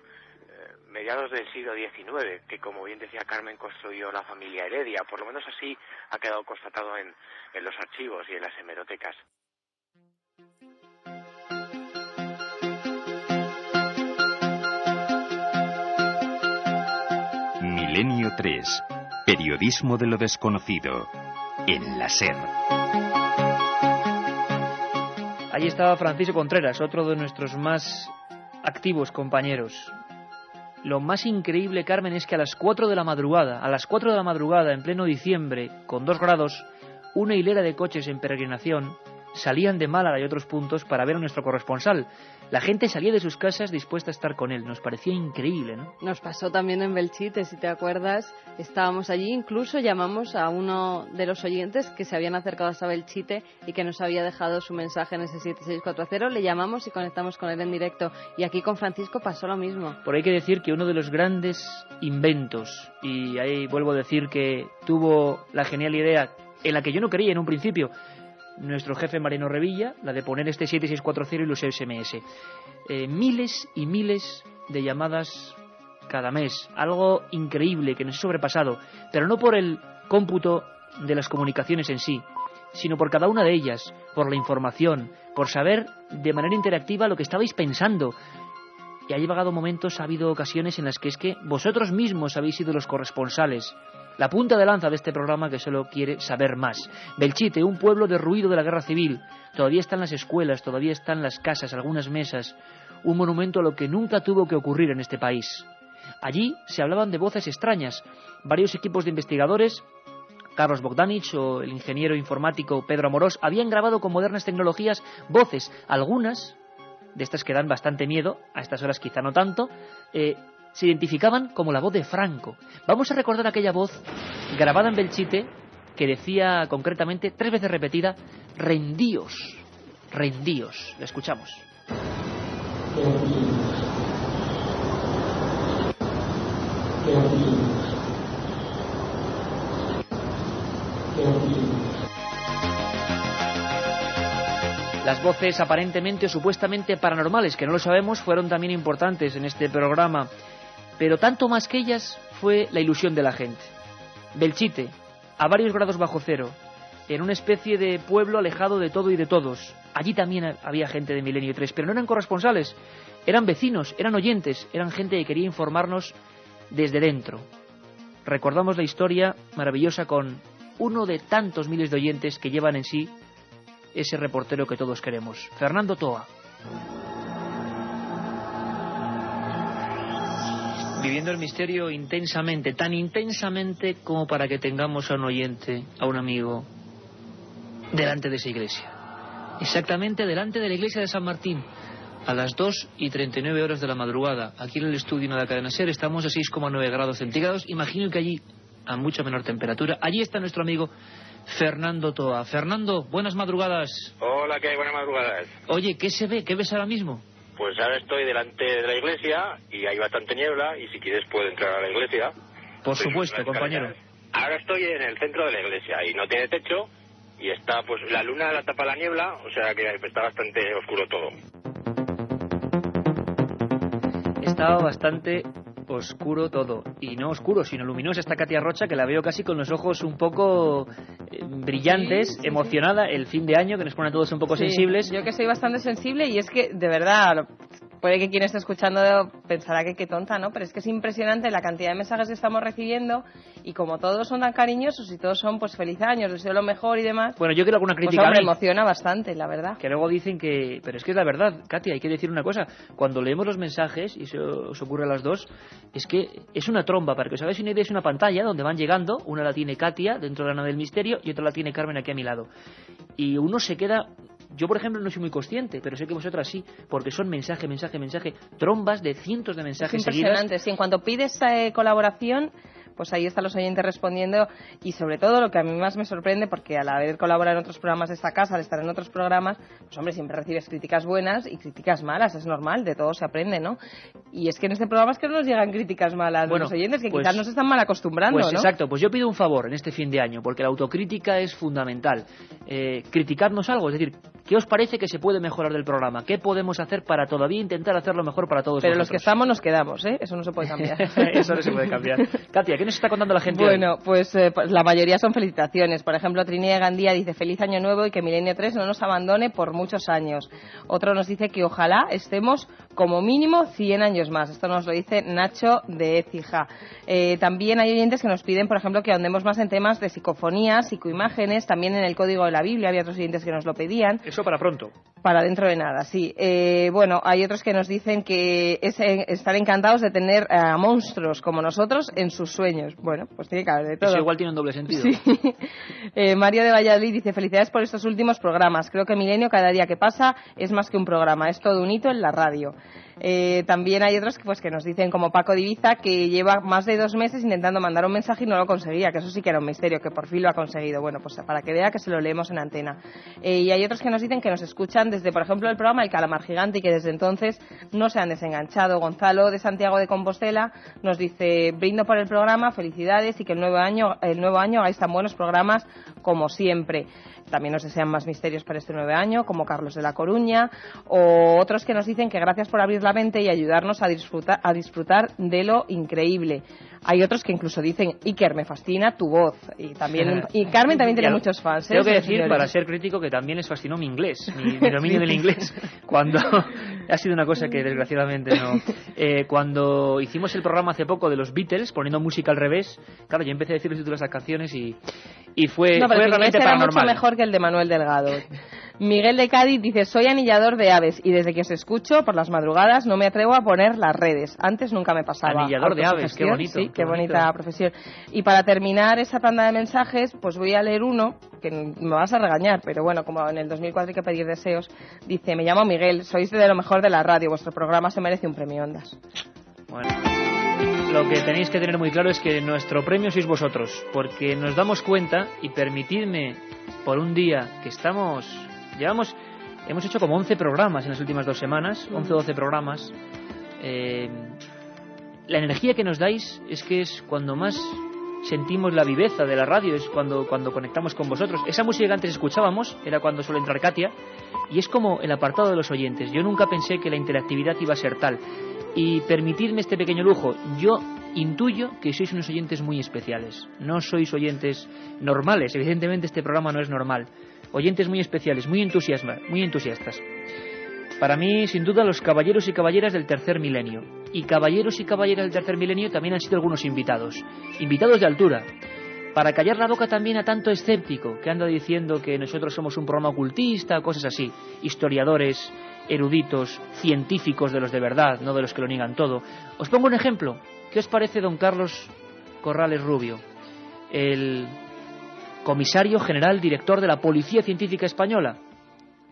mediados del siglo XIX, que, como bien decía Carmen, construyó la familia Heredia. Por lo menos así ha quedado constatado en los archivos y en las hemerotecas. Milenio 3. Periodismo de lo desconocido. En la SER. Allí estaba Francisco Contreras, otro de nuestros más activos compañeros. Lo más increíble, Carmen, es que a las 4 de la madrugada, en pleno diciembre, con 2 grados, una hilera de coches en peregrinación salían de Málaga y otros puntos para ver a nuestro corresponsal. La gente salía de sus casas dispuesta a estar con él. Nos parecía increíble, ¿no? Nos pasó también en Belchite, si te acuerdas. Estábamos allí, incluso llamamos a uno de los oyentes que se habían acercado hasta Belchite y que nos había dejado su mensaje en ese 7640. Le llamamos y conectamos con él en directo. Y aquí con Francisco pasó lo mismo. Por ahí hay que decir que uno de los grandes inventos, y ahí vuelvo a decir que tuvo la genial idea, en la que yo no creía en un principio, nuestro jefe Mariano Revilla, la de poner este 7640 y los SMS. Miles y miles de llamadas cada mes, algo increíble que nos ha sobrepasado, pero no por el cómputo de las comunicaciones en sí, sino por cada una de ellas, por la información, por saber de manera interactiva lo que estabais pensando. Y ha llegado momentos, ha habido ocasiones en las que es que vosotros mismos habéis sido los corresponsales, la punta de lanza de este programa que solo quiere saber más. Belchite, un pueblo derruido de la guerra civil. Todavía están las escuelas, todavía están las casas, algunas mesas. Un monumento a lo que nunca tuvo que ocurrir en este país. Allí se hablaban de voces extrañas. Varios equipos de investigadores, Carlos Bogdanich o el ingeniero informático Pedro Amorós, habían grabado con modernas tecnologías voces. Algunas de estas que dan bastante miedo, a estas horas quizá no tanto, se identificaban como la voz de Franco. Vamos a recordar aquella voz grabada en Belchite que decía concretamente, 3 veces repetida, rendíos, rendíos. La escuchamos. Las voces aparentemente o supuestamente paranormales, que no lo sabemos, fueron también importantes en este programa. Pero tanto más que ellas fue la ilusión de la gente. Belchite, a varios grados bajo cero, en una especie de pueblo alejado de todo y de todos. Allí también había gente de Milenio 3, pero no eran corresponsales, eran vecinos, eran oyentes, eran gente que quería informarnos desde dentro. Recordamos la historia maravillosa con uno de tantos miles de oyentes que llevan en sí ese reportero que todos queremos, Fernando Toa. Viviendo el misterio intensamente, tan intensamente como para que tengamos a un oyente, a un amigo, delante de esa iglesia. Exactamente delante de la iglesia de San Martín, a las 2:39 de la madrugada. Aquí en el estudio de la cadena SER estamos a 6,9 grados centígrados. Imagino que allí, a mucha menor temperatura, allí está nuestro amigo Fernando Toa. Fernando, buenas madrugadas. Hola, ¿qué hay? Buenas madrugadas. Oye, ¿qué se ve? ¿Qué ves ahora mismo? Pues ahora estoy delante de la iglesia y hay bastante niebla y si quieres puedo entrar a la iglesia. Por supuesto, compañero. Ahora estoy en el centro de la iglesia y no tiene techo y está, pues la luna la tapa la niebla, o sea que está bastante oscuro todo. Estaba bastante oscuro todo. Y no oscuro, sino luminosa. Está Katia Rocha, que la veo casi con los ojos un poco brillantes, sí, emocionada. El fin de año, que nos pone a todos un poco sensibles. Yo que soy bastante sensible y es que, de verdad, puede que quien esté escuchando pensará que qué tonta, ¿no? Pero es que es impresionante la cantidad de mensajes que estamos recibiendo y como todos son tan cariñosos y todos son, pues, feliz año, deseo lo mejor y demás. Bueno, yo quiero alguna crítica. Pues, hombre, emociona bastante, la verdad. Que luego dicen que... Pero es que es la verdad, Katia, hay que decir una cosa. Cuando leemos los mensajes, y eso os ocurre a las dos, es que es una tromba. Para que os hagáis una idea, es una pantalla donde van llegando. Una la tiene Katia, dentro de la nave del misterio, y otra la tiene Carmen aquí a mi lado. Y uno se queda... Yo, por ejemplo, no soy muy consciente, pero sé que vosotras sí, porque son mensaje, trombas de cientos de mensajes seguidos. Es impresionante, sí, en cuanto pides colaboración, pues ahí están los oyentes respondiendo y sobre todo lo que a mí más me sorprende, porque al haber colaborado en otros programas de esta casa, al estar en otros programas, pues hombre, siempre recibes críticas buenas y críticas malas, es normal, de todo se aprende, ¿no? Y es que en este programa es que no nos llegan críticas malas de los oyentes, que quizás nos están mal acostumbrando, pues, ¿no? Exacto, pues yo pido un favor en este fin de año, porque la autocrítica es fundamental. Criticarnos algo, es decir, ¿qué os parece que se puede mejorar del programa? ¿Qué podemos hacer para todavía intentar hacerlo mejor para todos Pero vosotros? los que estamos nos quedamos, ¿eh? Eso no se puede cambiar. Eso no se puede cambiar. Katia, ¿qué nos está contando la gente Bueno, hoy? pues la mayoría son felicitaciones. Por ejemplo, Trinidad Gandía dice feliz año nuevo y que Milenio 3 no nos abandone por muchos años. Otro nos dice que ojalá estemos como mínimo 100 años más. Esto nos lo dice Nacho de Écija. También hay oyentes que nos piden, por ejemplo, que ahondemos más en temas de psicofonías, psicoimágenes, también en el código de la Biblia. Había otros oyentes que nos lo pedían. Eso para pronto. Para dentro de nada, sí. Bueno, hay otros que nos dicen que están encantados de tener a monstruos como nosotros en sus sueños. Bueno, pues tiene que haber de todo. Eso igual tiene un doble sentido. Sí. Mario de Valladolid dice felicidades por estos últimos programas. Creo que Milenio cada día que pasa es más que un programa, es todo un hito en la radio. También hay otros que nos dicen, como Paco Diviza, que lleva más de 2 meses intentando mandar un mensaje y no lo conseguía, que eso sí que era un misterio, que por fin lo ha conseguido. Bueno, pues para que vea que se lo leemos en antena. Y hay otros que nos dicen que nos escuchan desde, por ejemplo, el programa El Calamar Gigante y que desde entonces no se han desenganchado. Gonzalo de Santiago de Compostela nos dice, brindo por el programa, felicidades y que el nuevo año hagáis tan buenos programas como siempre. También nos desean más misterios para este nuevo año, como Carlos de La Coruña, o otros que nos dicen que gracias por abrir la mente y ayudarnos a disfrutar de lo increíble. Hay otros que incluso dicen, Iker, me fascina tu voz. Y Carmen también tiene muchos fans. Tengo que decir, para ser crítico, que también les fascinó mi inglés, mi dominio del inglés. Cuando ha sido una cosa que desgraciadamente no. Cuando hicimos el programa hace poco de los Beatles, poniendo música al revés, claro, yo empecé a decir los títulos de las canciones y fue realmente era paranormal. Mucho mejor que el de Manuel Delgado. Miguel de Cádiz dice, soy anillador de aves y desde que os escucho por las madrugadas no me atrevo a poner las redes. Antes nunca me pasaba. Anillador de aves, qué bonito. Sí, qué bonita profesión. Y para terminar esa tanda de mensajes, pues voy a leer uno, que me vas a regañar, pero bueno, como en el 2004 hay que pedir deseos. Dice, me llamo Miguel, sois de lo mejor de la radio, vuestro programa se merece un premio Ondas. Bueno, lo que tenéis que tener muy claro es que nuestro premio sois vosotros, porque nos damos cuenta, y permitidme por un día que hemos hecho como 11 programas en las últimas 2 semanas, 11 o 12 programas. La energía que nos dais es que es cuando más sentimos la viveza de la radio, es cuando conectamos con vosotros. Esa música que antes escuchábamos era cuando suele entrar Katia, y es como el apartado de los oyentes. Yo nunca pensé que la interactividad iba a ser tal. Y permitidme este pequeño lujo, yo intuyo que sois unos oyentes muy especiales. No sois oyentes normales, evidentemente este programa no es normal. Oyentes muy especiales, muy entusiastas. Para mí, sin duda, los caballeros y caballeras del tercer milenio. Y caballeros y caballeras del tercer milenio también han sido algunos invitados. Invitados de altura. Para callar la boca también a tanto escéptico que anda diciendo que nosotros somos un programa ocultista, cosas así. Historiadores, eruditos, científicos de los de verdad, no de los que lo niegan todo. Os pongo un ejemplo. ¿Qué os parece don Carlos Corrales Rubio, el comisario general director de la Policía Científica Española?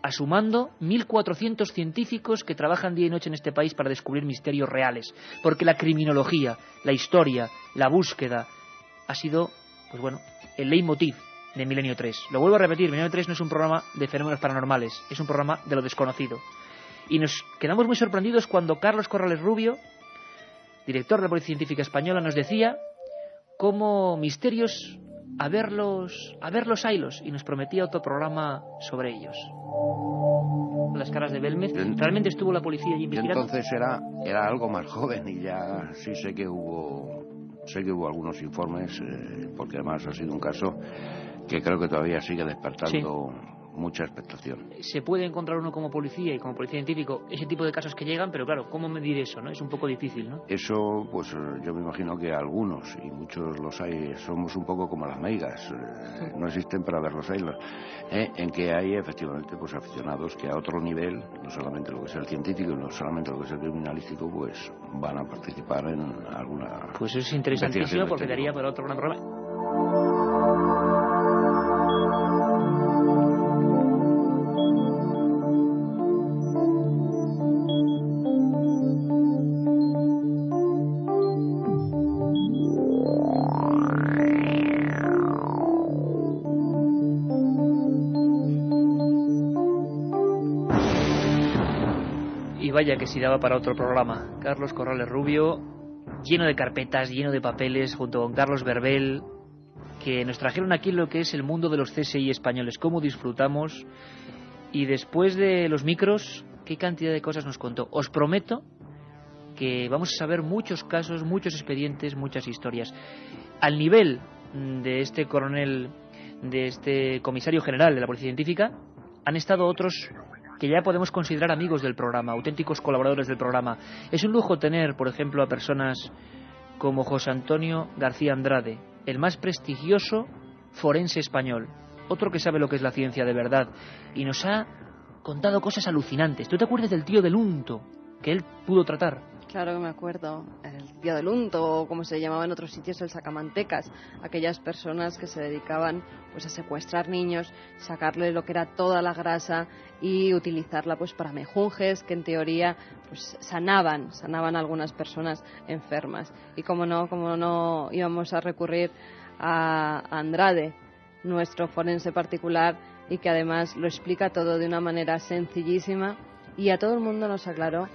A su mando, 1.400 científicos que trabajan día y noche en este país para descubrir misterios reales. Porque la criminología, la historia, la búsqueda ha sido, pues bueno, el leitmotiv de Milenio 3. Lo vuelvo a repetir, Milenio 3 no es un programa de fenómenos paranormales, es un programa de lo desconocido. Y nos quedamos muy sorprendidos cuando Carlos Corrales Rubio, director de la Policía Científica Española, nos decía cómo misterios a verlos haylos, y nos prometía otro programa sobre ellos. Las caras de Belmez. ¿Realmente estuvo la policía allí investigando? Entonces era algo más joven, y ya sí sé que hubo algunos informes, porque además ha sido un caso que creo que todavía sigue despertando mucha expectación. Se puede encontrar uno como policía y como policía científico ese tipo de casos que llegan, pero claro, ¿cómo medir eso, no? Es un poco difícil, ¿no? Eso, pues yo me imagino que algunos, y muchos los hay, somos un poco como las meigas, no existen para verlos haylos, en que hay efectivamente pues aficionados que a otro nivel, no solamente lo que es el científico, no solamente lo que es el criminalístico, pues van a participar en alguna... Pues es interesantísimo porque daría para otro gran programa. Vaya que si daba para otro programa. Carlos Corrales Rubio, lleno de carpetas, lleno de papeles, junto con Carlos Verbel, que nos trajeron aquí lo que es el mundo de los CSI españoles, cómo disfrutamos, y después de los micros, qué cantidad de cosas nos contó. Os prometo que vamos a saber muchos casos, muchos expedientes, muchas historias. Al nivel de este coronel, de este comisario general de la Policía Científica, han estado otros que ya podemos considerar amigos del programa, auténticos colaboradores del programa. Es un lujo tener, por ejemplo, a personas como José Antonio García Andrade, el más prestigioso forense español, otro que sabe lo que es la ciencia de verdad, y nos ha contado cosas alucinantes. ¿Tú te acuerdas del tío del unto que él pudo tratar? Claro que me acuerdo, el tío del unto, o como se llamaba en otros sitios, el sacamantecas, aquellas personas que se dedicaban pues a secuestrar niños, sacarle lo que era toda la grasa y utilizarla pues para mejunjes que en teoría pues sanaban a algunas personas enfermas. Y como no íbamos a recurrir a Andrade, nuestro forense particular, y que además lo explica todo de una manera sencillísima, y a todo el mundo nos aclaró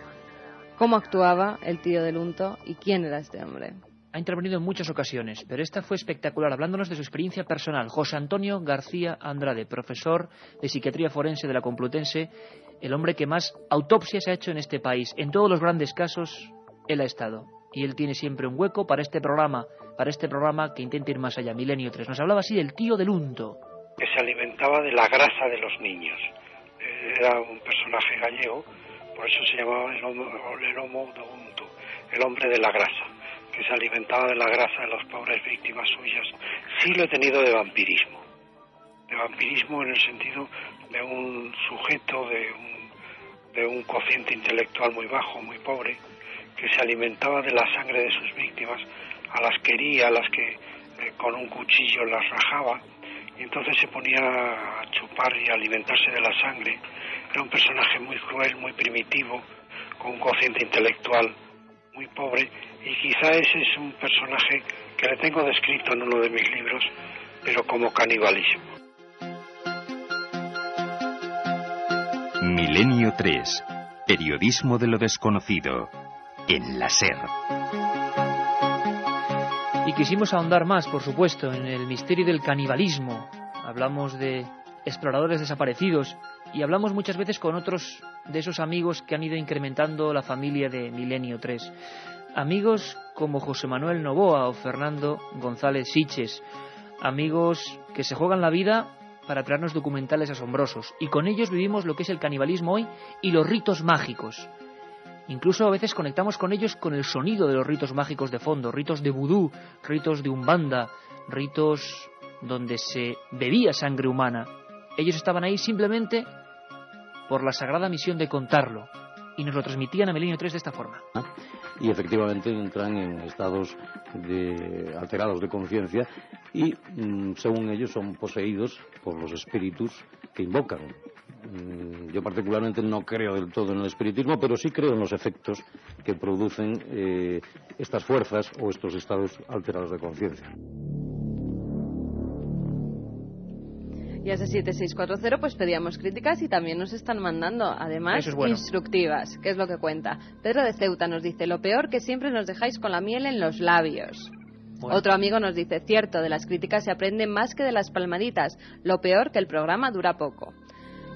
cómo actuaba el tío del unto y quién era este hombre. Ha intervenido en muchas ocasiones, pero esta fue espectacular, hablándonos de su experiencia personal. José Antonio García Andrade, profesor de psiquiatría forense de la Complutense, el hombre que más autopsias ha hecho en este país. En todos los grandes casos, él ha estado. Y él tiene siempre un hueco para este programa que intenta ir más allá, Milenio 3. Nos hablaba así del tío del unto. Que se alimentaba de la grasa de los niños. Era un personaje gallego, por eso se llamaba el homo do unto, el hombre de la grasa, que se alimentaba de la grasa de las pobres víctimas suyas. Sí lo he tenido de vampirismo en el sentido de un sujeto de un cociente intelectual muy bajo, muy pobre, que se alimentaba de la sangre de sus víctimas, a las quería, a las que con un cuchillo las rajaba, y entonces se ponía a chupar y a alimentarse de la sangre. Era un personaje muy cruel, muy primitivo, con un cociente intelectual muy pobre, y quizá ese es un personaje que le tengo descrito en uno de mis libros, pero como canibalismo. Milenio 3. Periodismo de lo desconocido. En la SER. Y quisimos ahondar más, por supuesto, en el misterio del canibalismo. Hablamos de exploradores desaparecidos y hablamos muchas veces con otros de esos amigos que han ido incrementando la familia de Milenio 3. Amigos como José Manuel Novoa o Fernando González Siches. Amigos que se juegan la vida para traernos documentales asombrosos, y con ellos vivimos lo que es el canibalismo hoy y los ritos mágicos. Incluso a veces conectamos con ellos con el sonido de los ritos mágicos de fondo, ritos de vudú, ritos de umbanda, ritos donde se bebía sangre humana. Ellos estaban ahí simplemente por la sagrada misión de contarlo, y nos lo transmitían a Milenio 3 de esta forma. Y efectivamente entran en estados alterados de conciencia y, según ellos, son poseídos por los espíritus que invocan. Yo particularmente no creo del todo en el espiritismo, pero sí creo en los efectos que producen estas fuerzas o estos estados alterados de conciencia. Y a ese 7640 pues pedíamos críticas y también nos están mandando, además, instructivas, que es lo que cuenta. Pedro de Ceuta nos dice: lo peor que siempre nos dejáis con la miel en los labios. Bueno. Otro amigo nos dice: cierto, de las críticas se aprende más que de las palmaditas. Lo peor que el programa dura poco.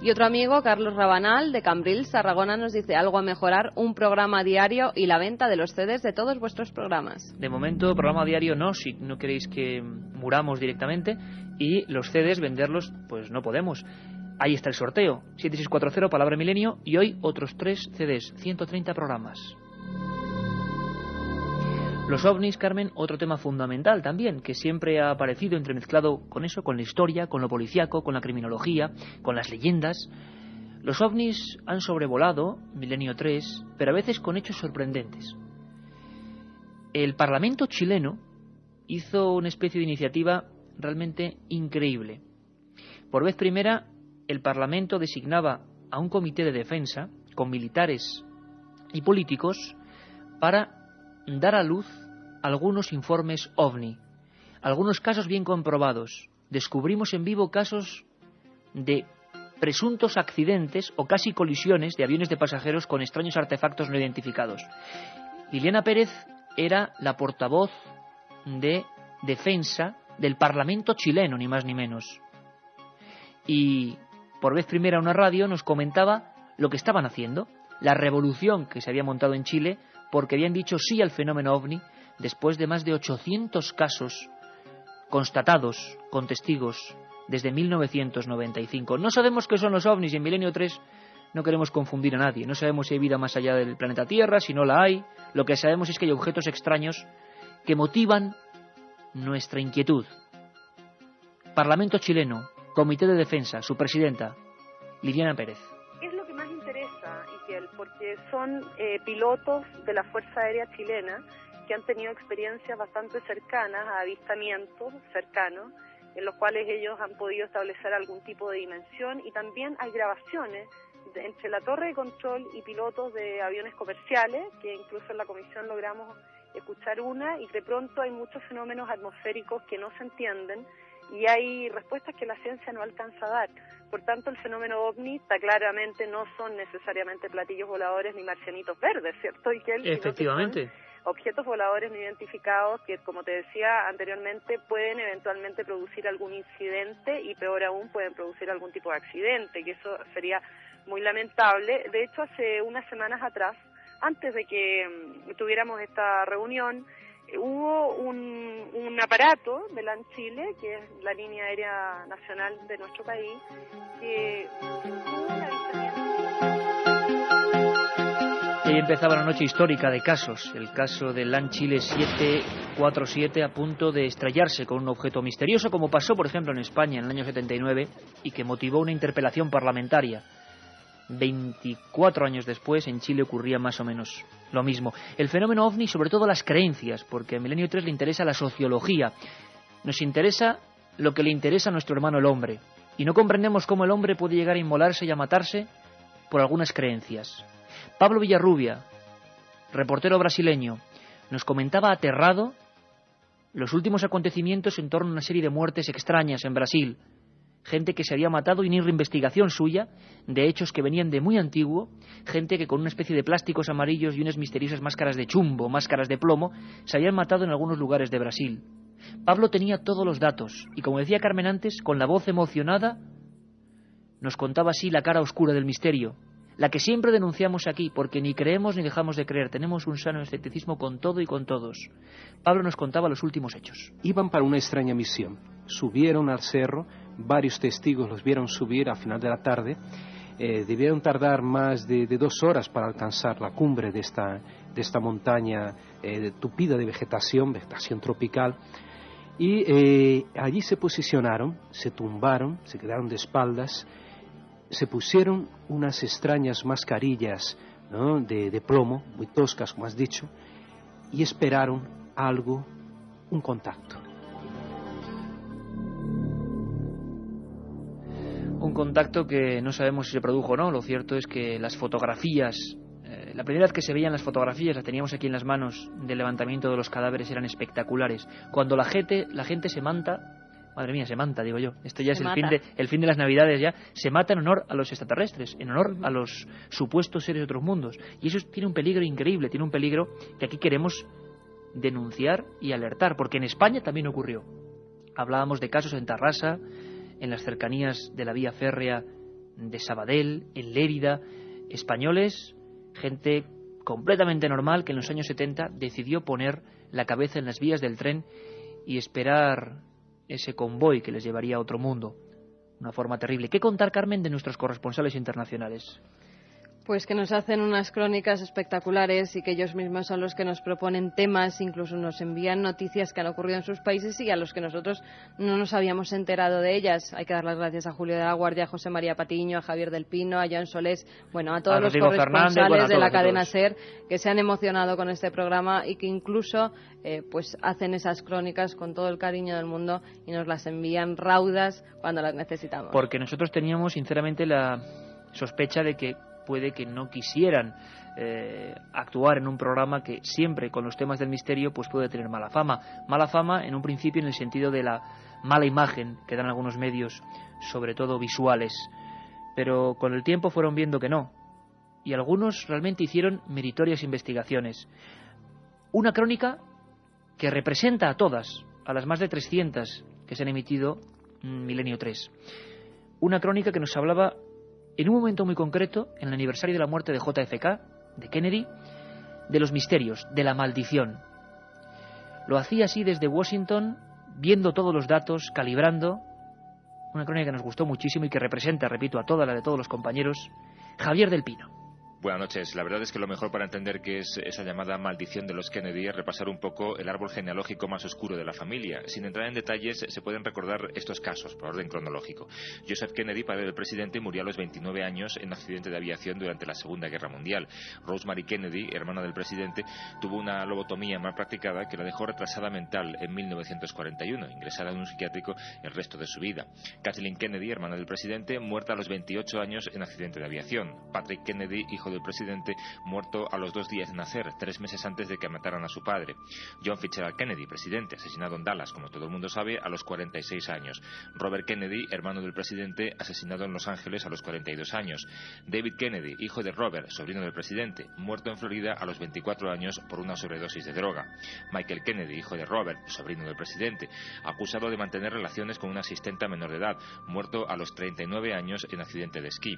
Y otro amigo, Carlos Rabanal, de Cambrils, Tarragona, nos dice: algo a mejorar, un programa diario y la venta de los CDs de todos vuestros programas. De momento, programa diario no, si no queréis que muramos directamente, y los CDs venderlos, pues no podemos. Ahí está el sorteo, 7640, Palabra Milenio, y hoy otros 3 CDs, 130 programas. Los ovnis, Carmen, otro tema fundamental también, que siempre ha aparecido entremezclado con eso, con la historia, con lo policíaco, con la criminología, con las leyendas. Los ovnis han sobrevolado Milenio 3, pero a veces con hechos sorprendentes. El Parlamento chileno hizo una especie de iniciativa realmente increíble. Por vez primera, el Parlamento designaba a un comité de defensa, con militares y políticos, para dar a luz algunos informes OVNI, algunos casos bien comprobados. Descubrimos en vivo casos de presuntos accidentes o casi colisiones de aviones de pasajeros con extraños artefactos no identificados. Liliana Pérez era la portavoz de defensa del Parlamento chileno, ni más ni menos. Y por vez primera una radio nos comentaba lo que estaban haciendo, la revolución que se había montado en Chile, porque habían dicho sí al fenómeno OVNI después de más de 800 casos constatados con testigos desde 1995. No sabemos qué son los OVNIs y en Milenio 3 no queremos confundir a nadie. No sabemos si hay vida más allá del planeta Tierra, si no la hay. Lo que sabemos es que hay objetos extraños que motivan nuestra inquietud. Parlamento chileno, Comité de Defensa, su presidenta, Liliana Pérez. Es lo que más interesa, Iquiel, porque son pilotos de la Fuerza Aérea Chilena que han tenido experiencias bastante cercanas, a avistamientos cercanos, en los cuales ellos han podido establecer algún tipo de dimensión, y también hay grabaciones entre la torre de control y pilotos de aviones comerciales, que incluso en la comisión logramos escuchar una, y de pronto hay muchos fenómenos atmosféricos que no se entienden y hay respuestas que la ciencia no alcanza a dar. Por tanto, el fenómeno OVNI está claramente, no son necesariamente platillos voladores ni marcianitos verdes, ¿cierto, Iquiel? Efectivamente. Objetos voladores no identificados que, como te decía anteriormente, pueden eventualmente producir algún incidente y, peor aún, pueden producir algún tipo de accidente, que eso sería muy lamentable. De hecho, hace unas semanas atrás, antes de que tuviéramos esta reunión, hubo un aparato de LAN Chile, que es la línea aérea nacional de nuestro país, que tuvo un avistamiento. Y empezaba la noche histórica de casos. El caso del LAN Chile 747 a punto de estrellarse con un objeto misterioso, como pasó, por ejemplo, en España en el año 79 y que motivó una interpelación parlamentaria. 24 años después, en Chile ocurría más o menos lo mismo. El fenómeno OVNI, sobre todo las creencias, porque a Milenio 3 le interesa la sociología. Nos interesa lo que le interesa a nuestro hermano el hombre. Y no comprendemos cómo el hombre puede llegar a inmolarse y a matarse por algunas creencias. Pablo Villarrubia, reportero brasileño, nos comentaba aterrado los últimos acontecimientos en torno a una serie de muertes extrañas en Brasil. Gente que se había matado y ni reinvestigación suya, de hechos que venían de muy antiguo, gente que con una especie de plásticos amarillos y unas misteriosas máscaras de chumbo, máscaras de plomo, se habían matado en algunos lugares de Brasil. Pablo tenía todos los datos, y como decía Carmen antes, con la voz emocionada, nos contaba así la cara oscura del misterio, la que siempre denunciamos aquí, porque ni creemos ni dejamos de creer, tenemos un sano escepticismo con todo y con todos. Pablo nos contaba los últimos hechos. Iban para una extraña misión, subieron al cerro, varios testigos los vieron subir a final de la tarde. Debieron tardar más de 2 horas para alcanzar la cumbre de esta montaña tupida de vegetación tropical. Y allí se posicionaron, se tumbaron, se quedaron de espaldas, se pusieron unas extrañas mascarillas, ¿no?, de plomo, muy toscas, como has dicho, y esperaron algo, un contacto. Un contacto que no sabemos si se produjo o no. Lo cierto es que las fotografías, la primera vez que se veían las fotografías, las teníamos aquí en las manos, del levantamiento de los cadáveres, eran espectaculares. Cuando la gente se manta, madre mía, se manta, digo yo, esto ya es el fin de las Navidades, ya se mata en honor a los extraterrestres, en honor a los supuestos seres de otros mundos. Y eso tiene un peligro increíble, tiene un peligro que aquí queremos denunciar y alertar, porque en España también ocurrió. Hablábamos de casos en Tarrasa, en las cercanías de la vía férrea de Sabadell, en Lérida, españoles, gente completamente normal que en los años 70 decidió poner la cabeza en las vías del tren y esperar ese convoy que les llevaría a otro mundo. Una forma terrible. ¿Qué contar, Carmen, de nuestros corresponsales internacionales? Pues que nos hacen unas crónicas espectaculares y que ellos mismos son los que nos proponen temas, incluso nos envían noticias que han ocurrido en sus países y a los que nosotros no nos habíamos enterado de ellas. Hay que dar las gracias a Julio de la Guardia, a José María Patiño, a Javier del Pino, a Joan Solés, bueno, a todos los corresponsales de la cadena SER que se han emocionado con este programa y que incluso pues hacen esas crónicas con todo el cariño del mundo y nos las envían raudas cuando las necesitamos. Porque nosotros teníamos sinceramente la sospecha de que puede que no quisieran actuar en un programa que siempre con los temas del misterio pues puede tener mala fama. Mala fama en un principio en el sentido de la mala imagen que dan algunos medios, sobre todo visuales, pero con el tiempo fueron viendo que no, y algunos realmente hicieron meritorias investigaciones. Una crónica que representa a todas, a las más de 300 que se han emitido en Milenio 3. Una crónica que nos hablaba en un momento muy concreto, en el aniversario de la muerte de JFK, de Kennedy, de los misterios, de la maldición. Lo hacía así desde Washington, viendo todos los datos, calibrando. Una crónica que nos gustó muchísimo y que representa, repito, a toda la de todos los compañeros, Javier del Pino. Buenas noches. La verdad es que lo mejor para entender qué es esa llamada maldición de los Kennedy es repasar un poco el árbol genealógico más oscuro de la familia. Sin entrar en detalles, se pueden recordar estos casos por orden cronológico. Joseph Kennedy, padre del presidente, murió a los 29 años en un accidente de aviación durante la Segunda Guerra Mundial. Rosemary Kennedy, hermana del presidente, tuvo una lobotomía mal practicada que la dejó retrasada mental en 1941, ingresada en un psiquiátrico el resto de su vida. Kathleen Kennedy, hermana del presidente, muerta a los 28 años en accidente de aviación. Patrick Kennedy, hijo del presidente, muerto a los 2 días de nacer, 3 meses antes de que mataran a su padre. John Fitzgerald Kennedy, presidente, asesinado en Dallas, como todo el mundo sabe, a los 46 años. Robert Kennedy, hermano del presidente, asesinado en Los Ángeles a los 42 años. David Kennedy, hijo de Robert, sobrino del presidente, muerto en Florida a los 24 años por una sobredosis de droga. Michael Kennedy, hijo de Robert, sobrino del presidente, acusado de mantener relaciones con una asistenta menor de edad, muerto a los 39 años en accidente de esquí.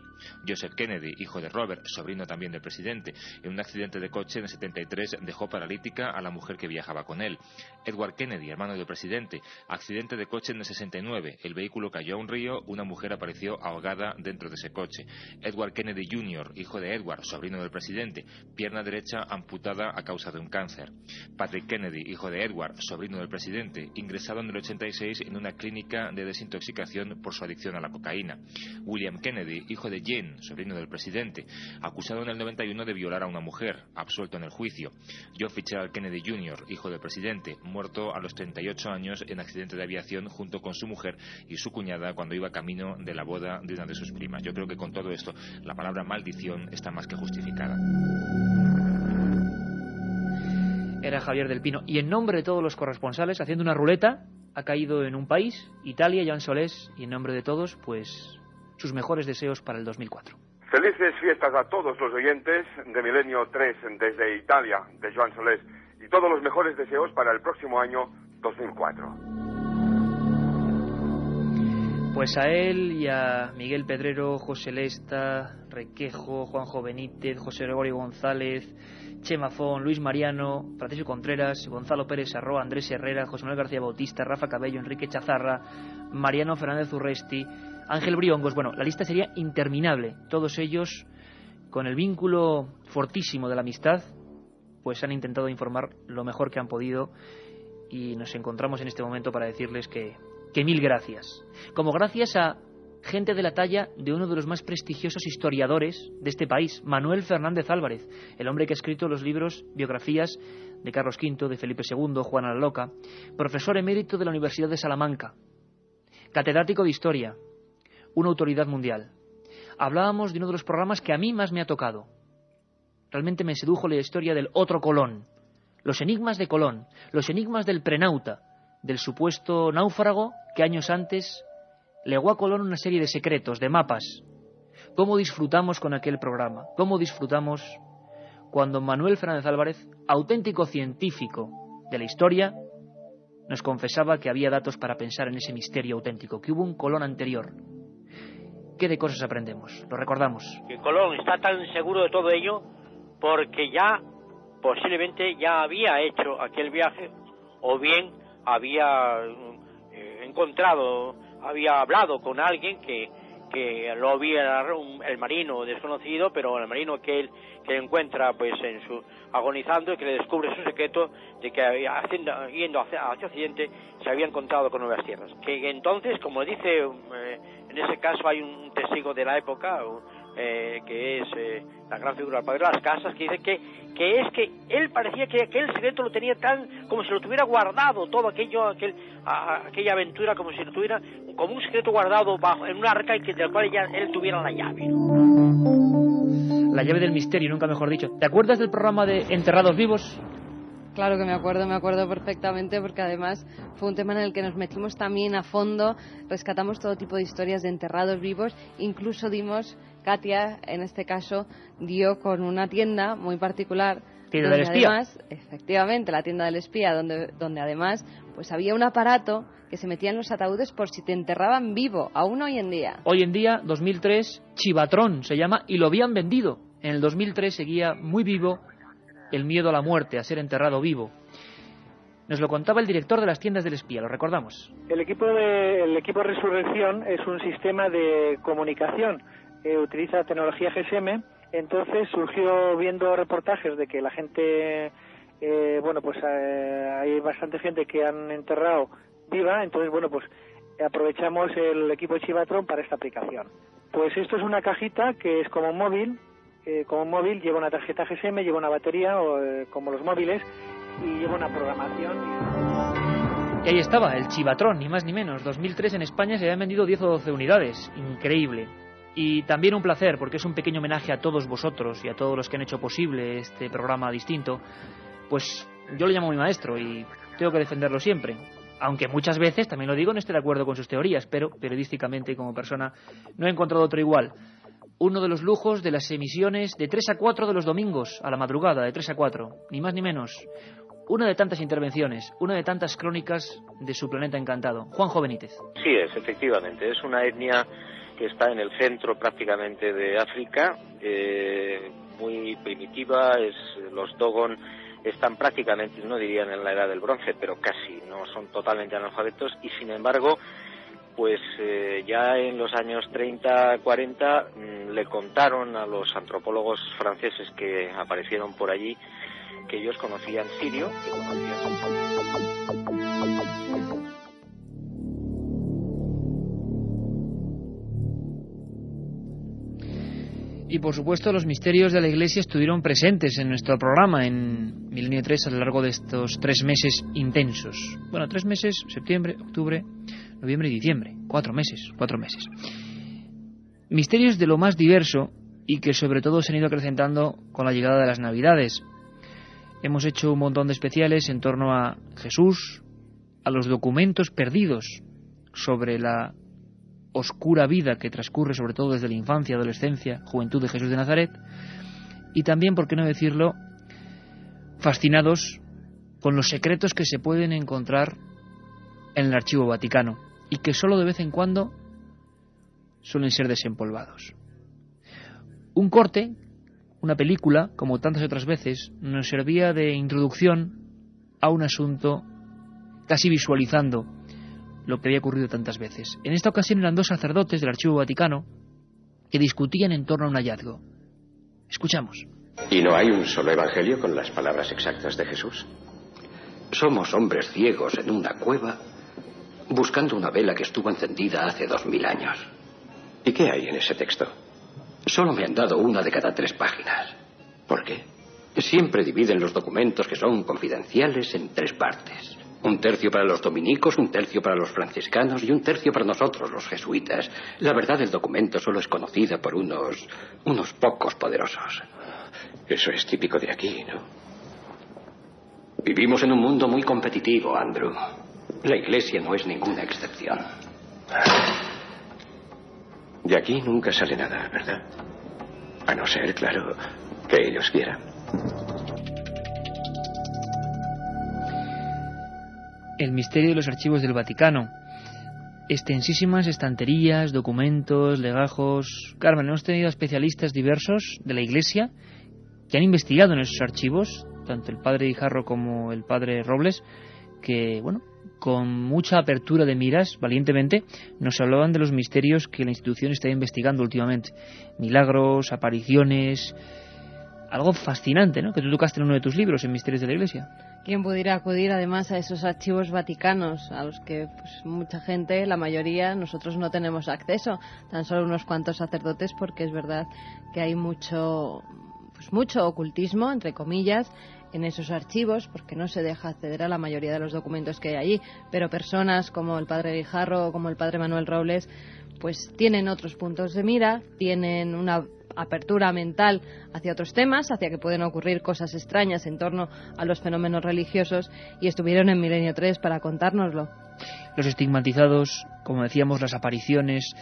Joseph Kennedy, hijo de Robert, sobrino también del presidente, en un accidente de coche en el 73 dejó paralítica a la mujer que viajaba con él. Edward Kennedy, hermano del presidente, accidente de coche en el 69, el vehículo cayó a un río, una mujer apareció ahogada dentro de ese coche. Edward Kennedy Jr., hijo de Edward, sobrino del presidente, pierna derecha amputada a causa de un cáncer. Patrick Kennedy, hijo de Edward, sobrino del presidente, ingresado en el 86 en una clínica de desintoxicación por su adicción a la cocaína. William Kennedy, hijo de Jane, sobrino del presidente, acusado en el 91 de violar a una mujer, absuelto en el juicio. John Fitzgerald Kennedy Jr., hijo del presidente, muerto a los 38 años en accidente de aviación junto con su mujer y su cuñada cuando iba camino de la boda de una de sus primas. Yo creo que con todo esto la palabra maldición está más que justificada. Era Javier del Pino. Y en nombre de todos los corresponsales, haciendo una ruleta, ha caído en un país, Italia, Joan Solés, y en nombre de todos, pues sus mejores deseos para el 2004. Felices fiestas a todos los oyentes de Milenio 3 desde Italia, de Joan Solés, y todos los mejores deseos para el próximo año 2004. Pues a él y a Miguel Pedrero, José Lesta, Requejo, Juanjo Benítez, José Gregorio González, Chema Fon, Luis Mariano, Francisco Contreras, Gonzalo Pérez Sarró, Andrés Herrera, José Manuel García Bautista, Rafa Cabello, Enrique Chazarra, Mariano Fernández Urresti, Ángel Briongos. Bueno, la lista sería interminable. Todos ellos, con el vínculo fortísimo de la amistad, pues han intentado informar lo mejor que han podido, y nos encontramos en este momento para decirles que mil gracias. Como gracias a gente de la talla de uno de los más prestigiosos historiadores de este país, Manuel Fernández Álvarez, el hombre que ha escrito los libros, biografías de Carlos V, de Felipe II, Juana la Loca, profesor emérito de la Universidad de Salamanca, catedrático de Historia, una autoridad mundial. Hablábamos de uno de los programas que a mí más me ha tocado. Realmente me sedujo la historia del otro Colón, los enigmas de Colón, los enigmas del prenauta, del supuesto náufrago que años antes legó a Colón una serie de secretos, de mapas. ¿Cómo disfrutamos con aquel programa? ¿Cómo disfrutamos cuando Manuel Fernández Álvarez, auténtico científico de la historia, nos confesaba que había datos para pensar en ese misterio auténtico, que hubo un Colón anterior? ¿Qué de cosas aprendemos? Lo recordamos. Que Colón está tan seguro de todo ello porque ya, posiblemente, ya había hecho aquel viaje, o bien había encontrado, había hablado con alguien que lo había, el marino desconocido, pero el marino que encuentra pues agonizando, y que le descubre su secreto de que yendo hacia Occidente se había encontrado con nuevas tierras. Que entonces, como dice, en ese caso hay un testigo de la época, que es la gran figura del padre de las Casas, que dice que es que él parecía que aquel secreto lo tenía tan como si lo tuviera guardado, todo aquella aventura, como si lo tuviera como un secreto guardado en un arca, y que del cual él tuviera la llave. La llave del misterio, nunca mejor dicho. ¿Te acuerdas del programa de Enterrados Vivos? Claro que me acuerdo perfectamente, porque además fue un tema en el que nos metimos también a fondo, rescatamos todo tipo de historias de enterrados vivos, incluso Katia, en este caso, dio con una tienda muy particular. ¿Tienda del espía? Además, efectivamente, la tienda del espía, donde además pues había un aparato que se metía en los ataúdes por si te enterraban vivo, aún hoy en día. Hoy en día, 2003, Chivatrón se llama, y lo habían vendido. En el 2003 seguía muy vivo el miedo a la muerte, a ser enterrado vivo. Nos lo contaba el director de las tiendas del espía, lo recordamos. El equipo Resurrección es un sistema de comunicación, utiliza tecnología GSM. Entonces surgió, viendo reportajes de que la gente, hay bastante gente que han enterrado viva, entonces aprovechamos el equipo Chivatron para esta aplicación. Pues esto es una cajita que es como un móvil, lleva una tarjeta GSM, lleva una batería, como los móviles, y lleva una programación. Y ahí estaba, el Chivatron, ni más ni menos. 2003 en España se habían vendido 10 o 12 unidades, increíble. Y también un placer, porque es un pequeño homenaje a todos vosotros y a todos los que han hecho posible este programa distinto. Pues yo le llamo mi maestro y tengo que defenderlo siempre. Aunque muchas veces, también lo digo, no esté de acuerdo con sus teorías, pero periodísticamente y como persona no he encontrado otro igual. Uno de los lujos de las emisiones de 3 a 4 de los domingos, a la madrugada, de 3 a 4, ni más ni menos. Una de tantas intervenciones, una de tantas crónicas de su planeta encantado. Juanjo Benítez. Sí es, efectivamente, es una etnia que está en el centro prácticamente de África, muy primitiva. Los Dogon están prácticamente, no dirían en la edad del bronce, pero casi, no son totalmente analfabetos, y sin embargo, pues ya en los años 30-40 le contaron a los antropólogos franceses que aparecieron por allí que ellos conocían sirio, que conocían... Y por supuesto los misterios de la Iglesia estuvieron presentes en nuestro programa en Milenio 3 a lo largo de estos 3 meses intensos. Bueno, 3 meses, septiembre, octubre, noviembre y diciembre. 4 meses. Misterios de lo más diverso y que sobre todo se han ido acrecentando con la llegada de las Navidades. Hemos hecho un montón de especiales en torno a Jesús, a los documentos perdidos sobre la oscura vida que transcurre sobre todo desde la infancia, adolescencia, juventud de Jesús de Nazaret, y también, por qué no decirlo, fascinados con los secretos que se pueden encontrar en el Archivo Vaticano y que solo de vez en cuando suelen ser desempolvados. Un corte, una película, como tantas otras veces, nos servía de introducción a un asunto casi visualizando lo que había ocurrido tantas veces. En esta ocasión eran dos sacerdotes del Archivo Vaticano que discutían en torno a un hallazgo. Escuchamos. ¿Y no hay un solo evangelio con las palabras exactas de Jesús? Somos hombres ciegos en una cueva buscando una vela que estuvo encendida hace 2000 años. ¿Y qué hay en ese texto? Solo me han dado una de cada 3 páginas. ¿Por qué? Siempre dividen los documentos que son confidenciales en 3 partes. 1/3 para los dominicos, 1/3 para los franciscanos y 1/3 para nosotros, los jesuitas. La verdad del documento solo es conocida por unos pocos poderosos. Eso es típico de aquí, ¿no? Vivimos en un mundo muy competitivo, Andrew. La Iglesia no es ninguna excepción. De aquí nunca sale nada, ¿verdad? A no ser, claro, que ellos quieran. El misterio de los archivos del Vaticano. Extensísimas estanterías, documentos, legajos. Carmen, hemos tenido especialistas diversos de la Iglesia que han investigado en esos archivos, tanto el padre Guijarro como el padre Robles, que, bueno, con mucha apertura de miras, valientemente, nos hablaban de los misterios que la institución está investigando últimamente. Milagros, apariciones, algo fascinante, ¿no?, que tú tocaste en uno de tus libros, en Misterios de la Iglesia. ¿Quién pudiera acudir además a esos archivos vaticanos a los que pues, mucha gente, la mayoría, nosotros no tenemos acceso, tan solo unos cuantos sacerdotes, porque es verdad que hay mucho ocultismo, entre comillas, en esos archivos, porque no se deja acceder a la mayoría de los documentos que hay allí, pero personas como el padre Guijarro o como el padre Manuel Robles pues tienen otros puntos de mira, tienen una apertura mental hacia otros temas, hacia que pueden ocurrir cosas extrañas en torno a los fenómenos religiosos, y estuvieron en Milenio 3 para contárnoslo. Los estigmatizados, como decíamos, las apariciones,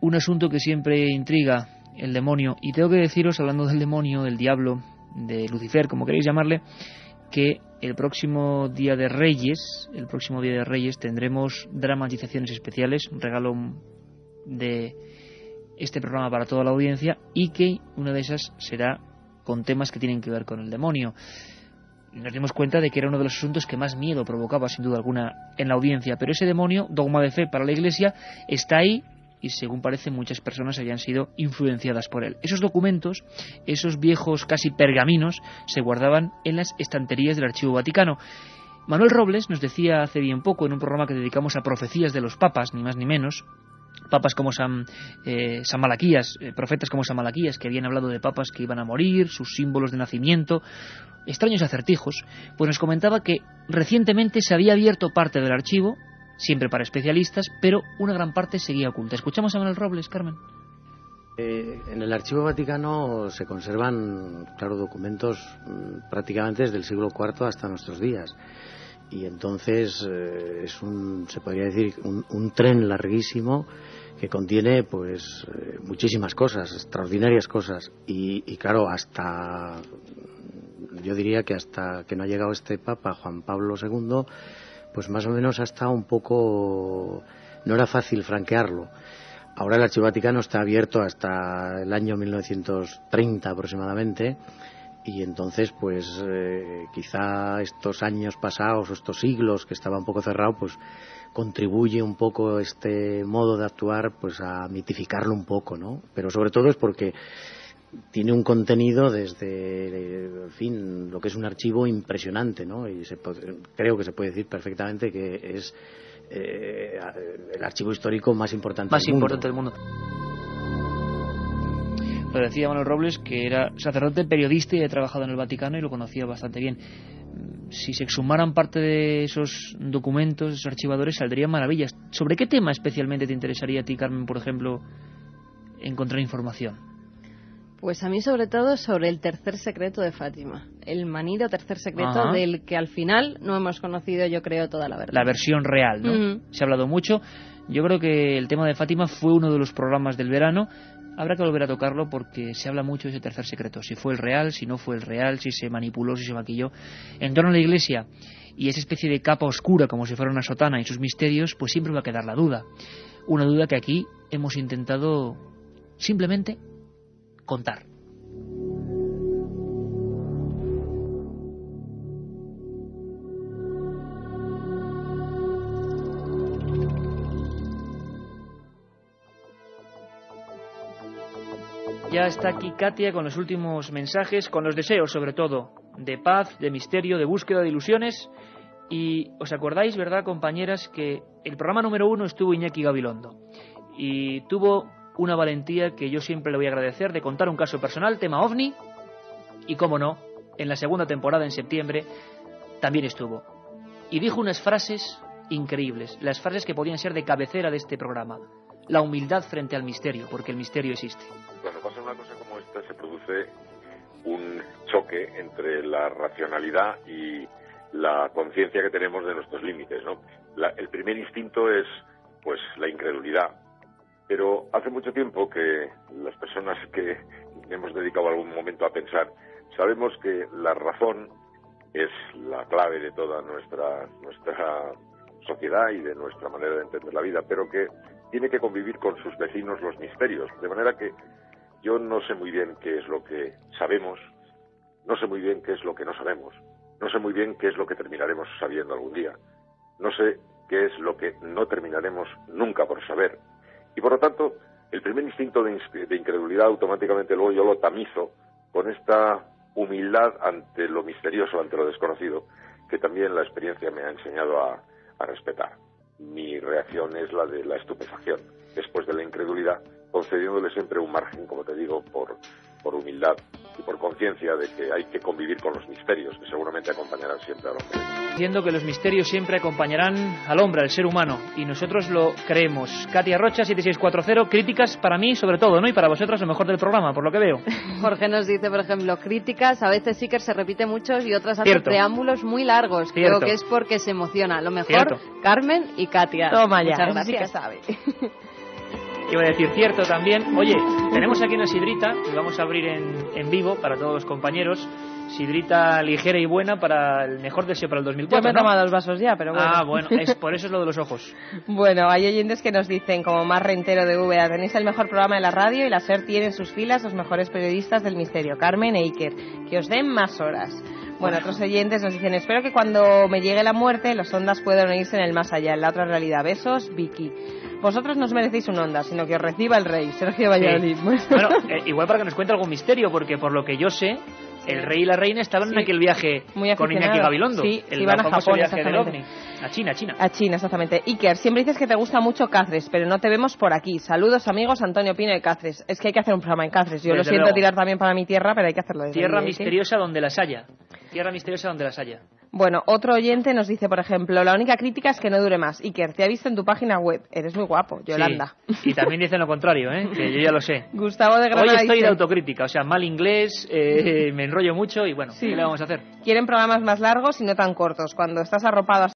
un asunto que siempre intriga, el demonio. Y tengo que deciros, hablando del demonio, del diablo, de Lucifer, como queréis llamarle, que el próximo Día de Reyes tendremos dramatizaciones especiales, un regalo de este programa para toda la audiencia, y que una de esas será con temas que tienen que ver con el demonio. Nos dimos cuenta de que era uno de los asuntos que más miedo provocaba, sin duda alguna, en la audiencia, pero ese demonio, dogma de fe para la Iglesia, está ahí, y según parece muchas personas habían sido influenciadas por él. Esos documentos, esos viejos casi pergaminos, se guardaban en las estanterías del Archivo Vaticano. Manuel Robles nos decía hace bien poco, en un programa que dedicamos a profecías de los papas, ni más ni menos, papas como San Malaquías, profetas como San Malaquías, que habían hablado de papas que iban a morir, sus símbolos de nacimiento, extraños acertijos, pues nos comentaba que recientemente se había abierto parte del archivo, siempre para especialistas, pero una gran parte seguía oculta. ¿Escuchamos a Manuel Robles, Carmen? En el Archivo Vaticano se conservan, claro, documentos prácticamente desde el siglo IV hasta nuestros días. Y entonces se podría decir, un tren larguísimo que contiene pues muchísimas cosas, extraordinarias cosas. Y claro, yo diría que hasta que no ha llegado este Papa, Juan Pablo II, pues más o menos ha estado un poco... no era fácil franquearlo. Ahora el Archivo Vaticano está abierto hasta el año 1930 aproximadamente, y entonces pues quizá estos años pasados o estos siglos que estaba un poco cerrado, pues contribuye un poco este modo de actuar pues a mitificarlo un poco, ¿no? Pero sobre todo es porque tiene un contenido desde, en fin, lo que es un archivo impresionante, ¿no? Y creo que se puede decir perfectamente que es el archivo histórico más importante del mundo. Lo decía Manuel Robles, que era sacerdote, periodista y había trabajado en el Vaticano y lo conocía bastante bien. Si se exhumaran parte de esos documentos, esos archivadores, saldrían maravillas. ¿Sobre qué tema especialmente te interesaría a ti, Carmen, por ejemplo, encontrar información? Pues a mí sobre todo sobre el tercer secreto de Fátima, el manido tercer secreto. Ajá. Del que al final no hemos conocido, yo creo, toda la verdad. La versión real, ¿no? Se ha hablado mucho. Yo creo que el tema de Fátima fue uno de los programas del verano. Habrá que volver a tocarlo porque se habla mucho de ese tercer secreto, si fue el real, si no fue el real, si se manipuló, si se maquilló. En torno a la Iglesia y esa especie de capa oscura, como si fuera una sotana en sus misterios, pues siempre va a quedar la duda. Una duda que aquí hemos intentado simplemente contar. Ya está aquí Katia con los últimos mensajes, con los deseos sobre todo, de paz, de misterio, de búsqueda de ilusiones. Y os acordáis, ¿verdad, compañeras, que el programa número 1 estuvo Iñaki Gabilondo? Y tuvo una valentía que yo siempre le voy a agradecer, de contar un caso personal, tema OVNI, y cómo no, en la segunda temporada, en septiembre, también estuvo. Y dijo unas frases increíbles, las frases que podían ser de cabecera de este programa. La humildad frente al misterio, porque el misterio existe. Cuando pasa una cosa como esta, se produce un choque entre la racionalidad y la conciencia que tenemos de nuestros límites, ¿no? El primer instinto es, pues, la incredulidad. Pero hace mucho tiempo que las personas que hemos dedicado algún momento a pensar, sabemos que la razón es la clave de toda nuestra sociedad y de nuestra manera de entender la vida, pero que tiene que convivir con sus vecinos los misterios, de manera que yo no sé muy bien qué es lo que sabemos, no sé muy bien qué es lo que no sabemos, no sé muy bien qué es lo que terminaremos sabiendo algún día, no sé qué es lo que no terminaremos nunca por saber, y por lo tanto, el primer instinto de incredulidad automáticamente luego yo lo tamizo con esta humildad ante lo misterioso, ante lo desconocido, que también la experiencia me ha enseñado a respetar. Mi reacción es la de la estupefacción, después de la incredulidad, concediéndole siempre un margen, como te digo, por humildad y por conciencia de que hay que convivir con los misterios, que seguramente acompañarán siempre al hombre. Diciendo que los misterios siempre acompañarán al hombre, al ser humano, y nosotros lo creemos. Katia Rocha, 7640, críticas para mí sobre todo, ¿no? Y para vosotras lo mejor del programa, por lo que veo. Jorge nos dice, por ejemplo, críticas, a veces sí que se repite mucho y otras hace Cierto. preámbulos muy largos. Cierto. Creo que es porque se emociona. Lo mejor, Cierto. Carmen y Katia. Toma ya, Muchas sí que gracias. sabe. Iba a decir cierto también. Oye, tenemos aquí una sidrita que vamos a abrir en vivo para todos los compañeros. Sidrita ligera y buena para el mejor deseo para el 2004. Yo me he ¿no? tomado 2 vasos ya, pero bueno. Ah, bueno, por eso es lo de los ojos. Bueno, hay oyentes que nos dicen, como Mar Rentero de VA, tenéis el mejor programa de la radio y la SER tiene en sus filas los mejores periodistas del misterio, Carmen e Iker. Que os den más horas. Bueno, otros oyentes nos dicen, espero que cuando me llegue la muerte los ondas puedan oírse en el más allá, en la otra realidad. Besos, Vicky. Vosotros no os merecéis un onda, sino que os reciba el rey, Sergio Valladolid. Sí. Bueno, igual para que nos cuente algún misterio, porque por lo que yo sé, el rey y la reina estaban en aquel viaje con Iñaki Gabilondo. Sí, el iban a famoso Japón, viaje del OVNI. A China. A China, exactamente. Iker, siempre dices que te gusta mucho Cáceres, pero no te vemos por aquí. Saludos, amigos, Antonio Pino de Cáceres. Es que hay que hacer un programa en Cáceres. Yo Desde lo siento luego. tirar también para mi tierra, pero hay que hacerlo desde Tierra ahí, misteriosa donde las haya. Tierra misteriosa donde las haya. Bueno, otro oyente nos dice, por ejemplo, la única crítica es que no dure más. Iker, te ha visto en tu página web. Eres muy guapo, Yolanda. Sí. Y también dicen lo contrario, que yo ya lo sé. Gustavo de Granada Hoy estoy dice, de autocrítica, o sea, mal inglés, me enrollo mucho y bueno, ¿qué le vamos a hacer? quieren programas más largos y no tan cortos. Cuando estás arropado